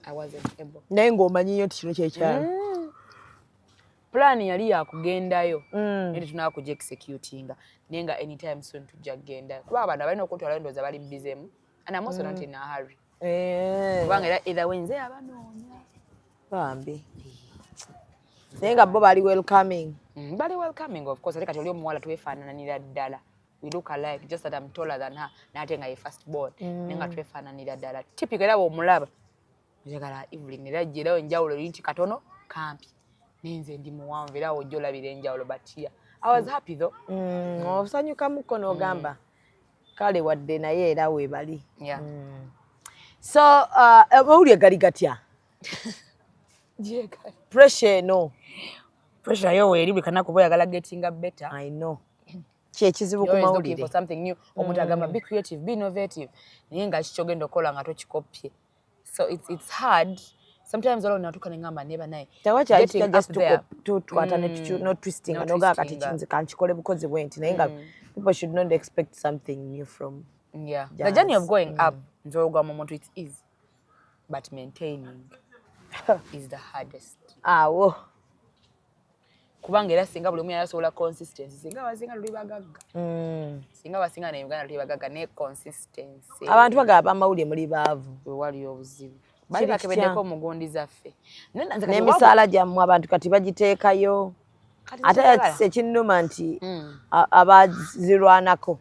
I wasn't able. Naye ng'omanyiyo nti kino kyekyalo? Plan yali yakugendayo. Naye tunaba kujja executinga. Naye nga anytime soon tujja kugendayo. Kuba abantu balina okuntwala endowooza bali busy-mu. And I'm also not in a hurry. Kubanga era either way nze abanoonya. Bambi. Naye nga bo bali welcoming. Bali welcoming of course. Ate kati oli omuwala twefaananira ddala. We look alike, just that I'm taller than her. Nate nga ye first born. Naye nga twefaananira ddala. Typical era bw'omulaba. Njagala Evelyn era jjirawo enjawulo linti katono kampi. Nenze ndi muwanvu era ojja olabira enjawulo but yeah. I was happy though. Osanyuka muko n'ogamba kale wadde naye era weebali. Yeah. So amawulire gali gatya? Pressure no. Pressure yo weeri buli kanaku boyagala getting better. I know. Kyekizibu ku mawulire. For something new. Omuntu agamba be creative, be innovative. Naye nga kikyogenda okukola nga tokikopye. So it's hard. Sometimes alone natuka nengamba neba naye. Tawacha just to twata no twisting anoga kati kinze kanchikole bukozi bwenti naye nga people should not expect something new from. Yeah. The journey of going up nzogwa mu muntu it's easy. But maintaining is the hardest. Awo. Kubanga era singa buli omu yasobola consistency singa basinga luli bagagga. Singa basinga ne Uganda luli bagagga ne consistency. Abantu bagaba amawulire muli baavu. We wali obuzibu. Bali bakebeddeko omugundi zaffe. N'emisaala gyammwe abantu kati bagiteekayo. Ate ekinnuma nti abazirwanako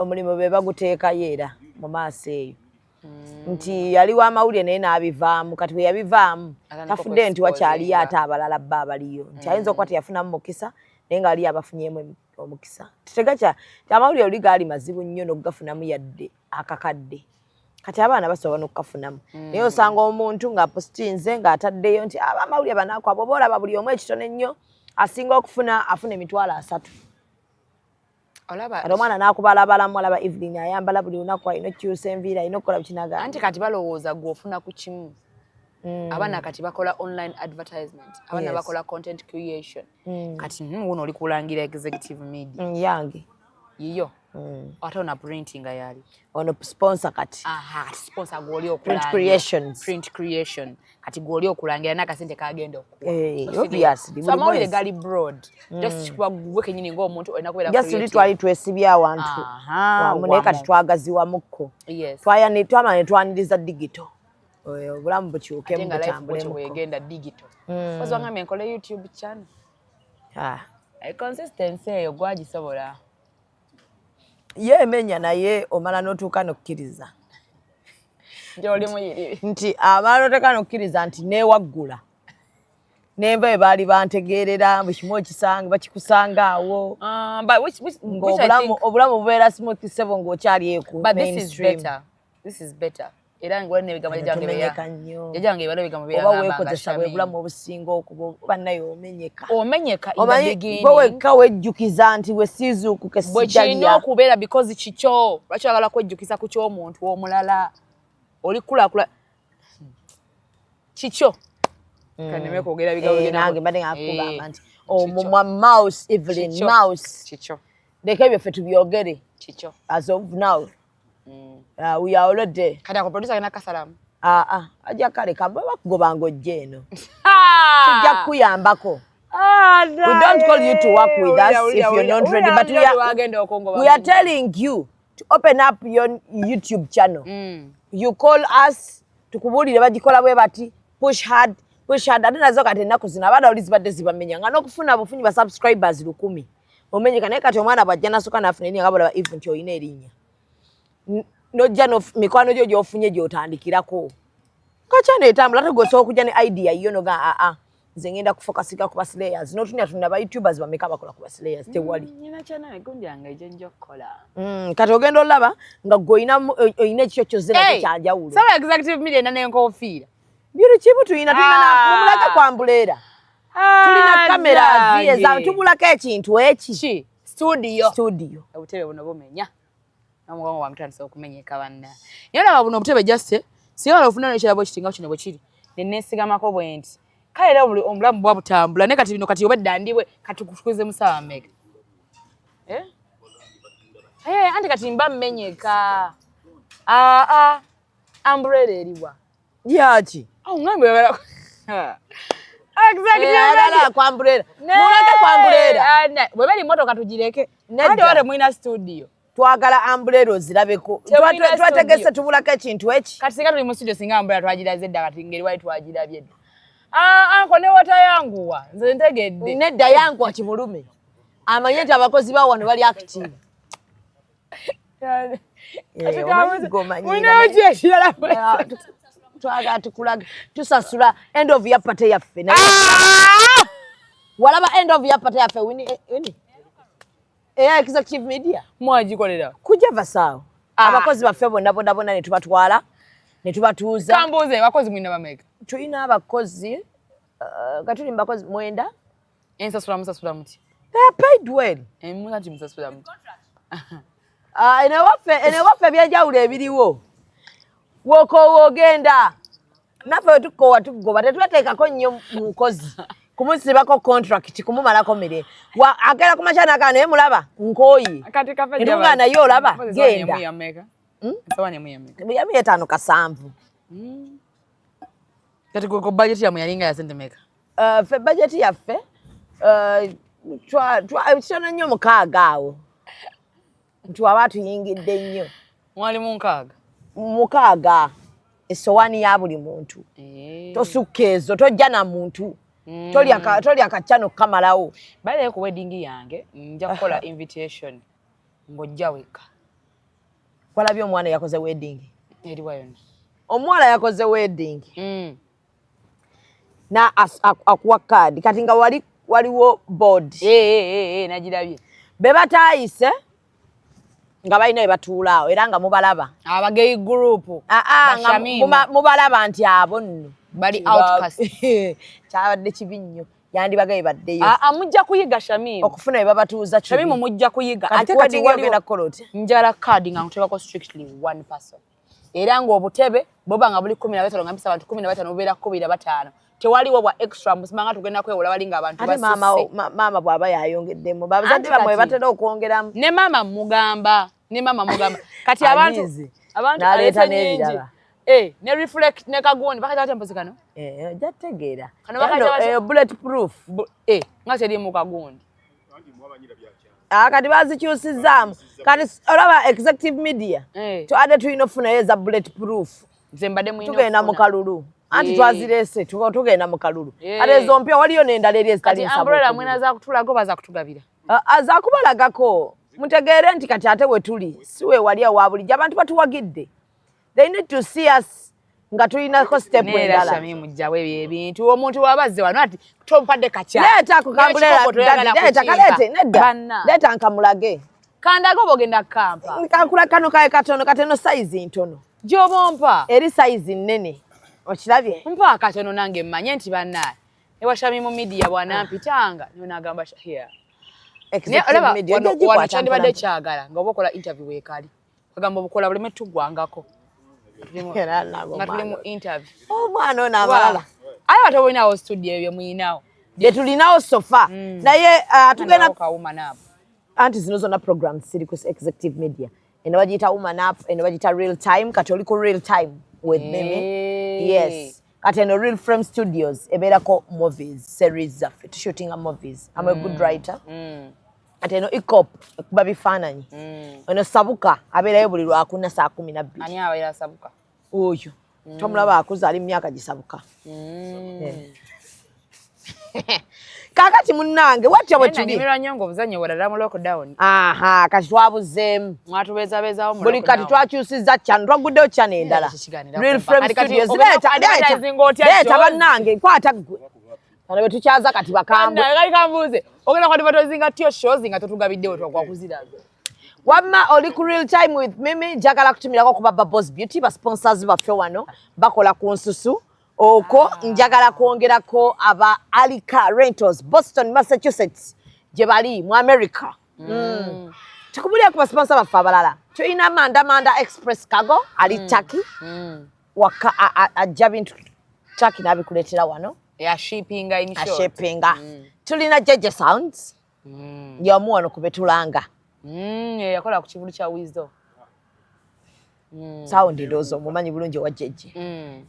omulimu be baguteekayo era mu maaso eyo. Nti yaliwo amawulire naye n'abivaamu kati bwe yabivaamu tafudde nti wakyaliyo ate abalala bba abaliyo nti ayinza okuba teyafunamu mukisa naye nga aliyo abafunyemu omukisa. Amawulire oli gaali mazibu nnyo n'okugafunamu yadde akakadde kati abaana basobola n'okukafunamu naye osanga omuntu ng'apostinze ng'ataddeyo nti abamawulire banaako abo boolaba buli omu ekitono ennyo asinga okufuna afuna emitwalo 3 kati omwana n'akubalabalamu alaba Evelyn ayambala buli lunaku alina okukyusa enviiri alina okukola bukinaga anti kati balowooza gw'ofuna ku kimu abaana kati bakola online advertisement abaana bakola content creation kati wuno oli kulangira executive media yange yiyo ate ona printing yali ono sponsor kati kati sponsor gw'oli okulangira print creation kati gw'oli okulangira n'akasente kagenda okuwa obviously so amawulire gali broad just kuba gwe kenyini ng'omuntu olina kubeera creative just twali twesibya awantu wamu naye kati twagaziwamukko twamala ne twaniriza digital obulamu bukyuke mu butambulemu wegenda digital ozwangambye nkole YouTube channel consistency eyo gwagisobola ye emenya naye omala n'otuuka n'okkiriza gy'oli muyirire nti amala n'oteeka n'okkiriza nti neewaggula nenva bwe baali bantegeerera buli kimu okisanga bakikusanga awo obulamu bubeera smooth sebo ng'okyali eku mainstream. This is better. Era ngone bigamba jajange ebalo bigamba bya oba weekozesa bwe bulamu obusinga okuba bannayo omenyeka in the beginning bwe wekka wejjukiza nti we siizuukuke sijjalya bwe kino okubeera because kikyo lwaki oyagala kwejjukiza ku ky'omuntu omulala oli kulakula kikyo kaneme kwogera bigabo nange mbadde ngakugamba nti omumwa mouse Evelyn mouse kikyo leka ebyo ffe tubyogere kikyo as of now we are already kada ko producer yana kasalamu ajja kale kambe bakugoba ng'ojja eno tujja kuyambako we don't call you to work with us if you're not ready but we are telling you to open up your YouTube channel you call us tukubulire bagikola bwe bati push hard ate nazo kati ennaku zino abaana oli zibadde zibamenya nga n'okufuna bufunyi ba subscribers 1,000 omenyeka naye kati omwana bajja nasooka n'afuna erinnya nga balaba even nti olina erinnya nojja mikwano gyo gy'ofunye gy'otandikirako kakyana etambula ate gweosobola okujja ne idea yiyo noga nze ngenda kufokasika ku baslayers n'otunyatunda ba youtubers bameka bakola ku baslayers tewali kati ogenda olaba nga gwe olina ekikyo kyozze nakyo kyanjawulo saba executive media ena n'enkofiira buli kimu tulina mumulage kwambuleera tulina kamera tubulako ekintu eki studio obutebe buno bumenya namugongo wa mutandisa okumenyeka banna yona buno obutebe just siyala ofuna n'ekirabo kitinga kino bwe kiri nenesigamako bwe nti kale era omulamu bwa butambula ne kati bino kati obedda ndiwe kati kutukuze musawa mega anti kati mba mmenyeka umbrella eriwa yaki ngambe bala exactly kwambuleera muleke kwambuleera bwe bali motoka tugireke andi wale mwina studio twagala umbrella ozirabeko twategese tubulako ekintu eki kati singa tuli mu studio singa umbrella twagiraze edda kati ngeri wali twagirabye edda anko ne wata yanguwa nze ntegedde nedda yanguwa kimulume amanye nti abakozi ba wano bali active twagala tukulaga tusasula end of year party yaffe walaba end of year party yaffe wini executive media mwagikolera kujja vasaawo abakozi baffe bonna ne tubatwala ne tubatuuza kambuuze abakozi mwina bameka tulina abakozi katuli mu bakozi 9 ensasula musasula muti they are paid well emulati musasula muti ene waffe byenjawulo ebiriwo wokoowa ogenda naffe wetukoowa tugoba tetweteekako nnyo mukozi kumusibako contract kumumalako mirembe agera ku makyana gaa naye mulaba nkooyi erunga naye olaba genda yamu 5 kati ku budget yamu yalinga ya sente meka ffe budget yaffe kitono nnyo 6 awo ntwaba tuyingidde nnyo mwali mu 6 6 esowani ya buli muntu tosukka ezo tojja na muntu tolya kaccano kamalawo bale ku wedding yange nja kukola invitation ngojja weka walabye omwana yakoze wedding eriwa yonna omwana yakoze wedding na akuwa card kati nga waliwo board najirabye be bataayise nga balina we batuulaawo era nga mubalaba abageyi group nga mubalaba nti abo nno bali outcast kyabadde kibi nnyo yandibagaye baddeyo mujja kuyiga Shamim okufuna bye babatuuza kibi Shamim mujja kuyiga ate kati waliwo koloti njala card nga nkuteekako strictly one person era ng'obutebe boba nga buli 15 nga mpisa abantu 15 bubeera 15 tewaliwo bwa extra musimanga tugenda kwewola bali nga abantu basisse mama bw'aba yayongeddemu babazadde bamwe batera okwongeramu ne mama mugamba kati abantu naleeta n'ebirala ne reflect ne kagundi bakati mpozi kano jategeera bullet proof nga teri mu kagundi kati bazikyusizaamu kati olaba executive media twadde tulina okufunayo eza bullet proof tugenda mu kalulu anti twazireese tugenda mu kalulu ate ezo mpya waliyo n'endala eri ezitaliumbrella mwena zakutulago baza kutugabira azakubalagako mutegeere nti kati ate we tuli si we wali awa bulijjo abantu batuwagidde they need to see us nga tulinako step endala Shamimu jjawe ebintu omuntu wabazze wano ati tompadde kacha leeta kalete nedda leeta nkamulage kandago bogenda kampa kankula kano kaye katono kateno size ntono jobompa eri size nnene okirabye mpa akatono nange mmanye nti bannaye ewa Shamimu media bwana mpitanga nonagamba here executive media wano kyandibadde kyagala nga oba okola interview weekali kagamba obukola buleme tuggwangako nga tuli mu interview omwana ono abalala aye wate olinawo studio ebyo muyinawo bye tulinawo sofa naye tugenda woman up anti zino zonna programs ziri ku executive media eno bagiyita woman up eno bagiyita real time kati oli ku real time with Mimi yes kati eno real frame studios ebeerako movies series zaffe tushootinga movies I'm a good writer ate eno ikop ekuba bifaananyi eno Sabuka abeerayo buli lwakuna saa 12 ani abeera Sabuka oyo tomulaba akuza ali myaka gisabuka kakati munnange watya bwe tuli nyimira nyongo obuzanyo bwalala mu lockdown kati twabuzeemu mwatubezabezawo mu buli kati twakyusizza cyane twaguddeyo cyane endala real frame studios leeta bannange kwata ggwe ano bwe tukyaza kati bakambwe kali kambuuze ogenda kwati batozinga tyo shows nga totugabiddewo twakuziraga wamma oli ku real time with Mimi njagala kutumirako kuba Boss Beauty ba sponsors baffe wano bakola ku nsusu okwo njagala kwongerako aba Alika Rentals Boston Massachusetts gye bali mu America tukubulira ku sponsor baffe abalala tulina Manda Express Cargo ali Turkey waka ajja bintu Turkey nabikuleetera wano ya shippinga in short shippinga tulina Jeje Sounds yamu wano kubetulanga yakola ku kivulu kya Wisdom sound ndozo mumanyi bulungi wa Jeje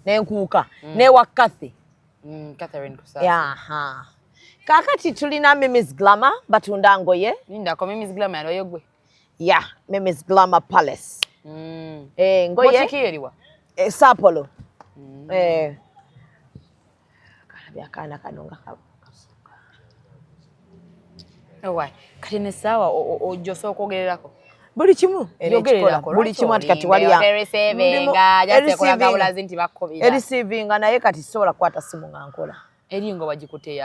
n'enkuuka ne wa Catherine Kusasa yaha kakati tulina Mimi's Glamour batunda ngoye linda ko Mimi's Glamour yalo yogwe ya Mimi's Glamour Palace ngoye motikiriwa Sapolo byakana kanonga owa kati ne sawa ojoso okwogererako buli kimu buli kimu ati kati wali ya erisivinga naye kati sobola kukwata simu nga nkola eringo bagikute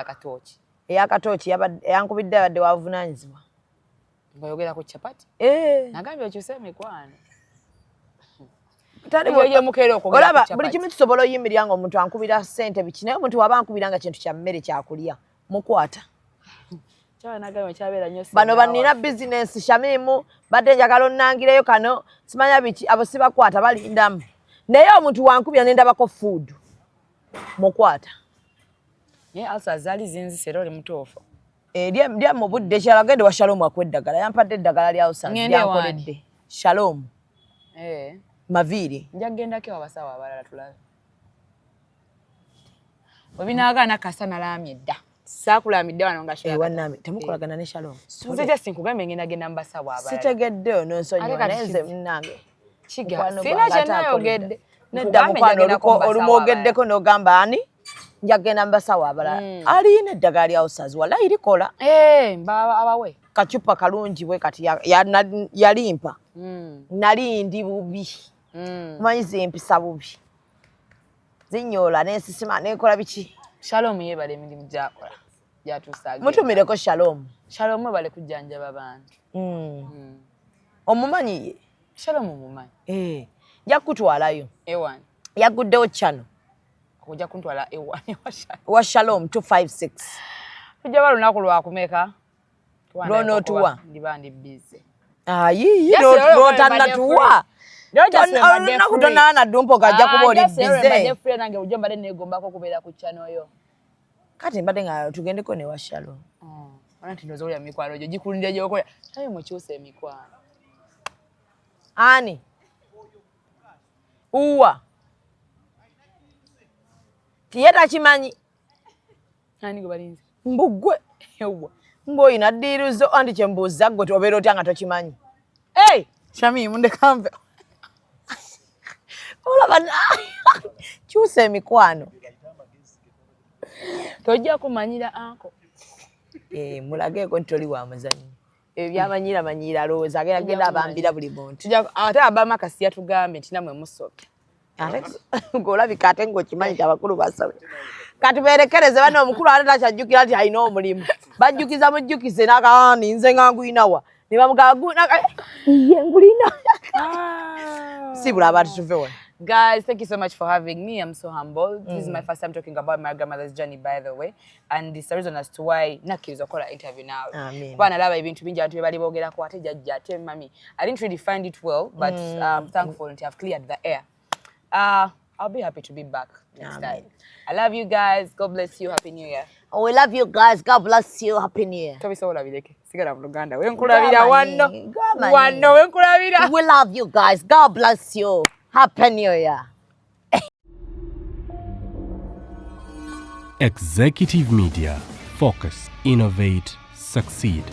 eyakatooki yankubidde abadde wavunaanyizibwa bayogera ku chapati nagambye okyuse emikwano olaba buli kimu kisobola oyimirira nga omuntu ankubira ssente biki naye omuntu waba ankubira nga kintu kya mmere kyakulya mukwata bano banina bizinesi Shamimu badde njagala onnangireyo kano simanya biki abo sibakwata balindamu naye omuntu wankubira nendabako food mukwata alsa zali zinzisera oli mutuufu lya mu budde kyala gende wa Shalom akweddagala yampadde eddagala lya usa lyankoledde Shalom Maviri njagendako abasawo abalala tulabe webinaagaana kasana laamye dda saakulamidde wano nga wannami temukolagana ne Shalom nze just nkugambe ngenda mbasawo abalala sitegeddeyo nonsonyiwa nenze munnange sina kyenayogedde nedda mukwano olumwogeddeko n'ogamba ani njagenda mbasawo abalala alina eddagala lya usazi wala irikola abawe kacupa kalungi bwe kati yalimpa nali ndi bubi manyi zimpisa bubi zinyola nensisima nekola biki Shalom yebale emirimu gyakola gyatuusaaga mutumireko Shalom ebale kujjanjaba abantu Omumanyi ye? Shalom omumanyi. Nja kutwalayo. Ewan. Yaguddewo channel. Ojja kuntwala ewan wa Shalom 256. Tujja balunaku lwakumeka. Lwono tuwa. Ndiba ndi busy. Ayi, lwotanatuwa. Nakutona na dumpo kajja kuba oli bize. Nange ujja mbadde neegombako okubeera ku channel yo. Kati mbadde nga tugendeko ne wa Shalom. Nti ndowooza olya mikwano gyo gikulindira gy'okola. Naye mukyusa emikwano. Ani? Uwa. Tiye takimanyi. Ani gwe balinze? Mbugwe. Ewa. Mboyina ddiiruzo andi kye mbuuza ggwe obeera otya nga tokimanyi. Shami mundekambe. Olaba kyusa emikwano. Tojja kumanyira anko. Mulageeko nti toli wa muzanyi. Ebyamanyira alowooza agenda abambira buli muntu. Ate abamakasi yatugambye nti namwe musobya. Ng'olabika ate ng'okimanyi nti abakulu basobya. Kati beerekereze bano omukulu ate takyajjukira nti alina omulimu. Bajjukiza mujjukize n'akaani nze nga ngulinawa. Ne bamugamba ye ngulina. Sibula abantu tuve wano. Guys, thank you so much for having me. I'm so humbled. This is my first time talking about my grandmother's journey, by the way. And it's the reason as to why nakkiriza okukola interview now. Kuba nalaba ebintu bingi abantu bye bali boogerako ate jjajja ate mami. I didn't really find it well, but I'm thankful that I've cleared the air. I'll be happy to be back next time. I love you guys. God bless you. Happy New Year. Oh, we love you guys. God bless you. Happy New Year. Tobisobola bireke. Sigala mu Luganda. Wenkulabira wano. Wano wenkulabira. We love you guys. God bless you. Happy New Year. Executive Media. Focus, innovate, succeed.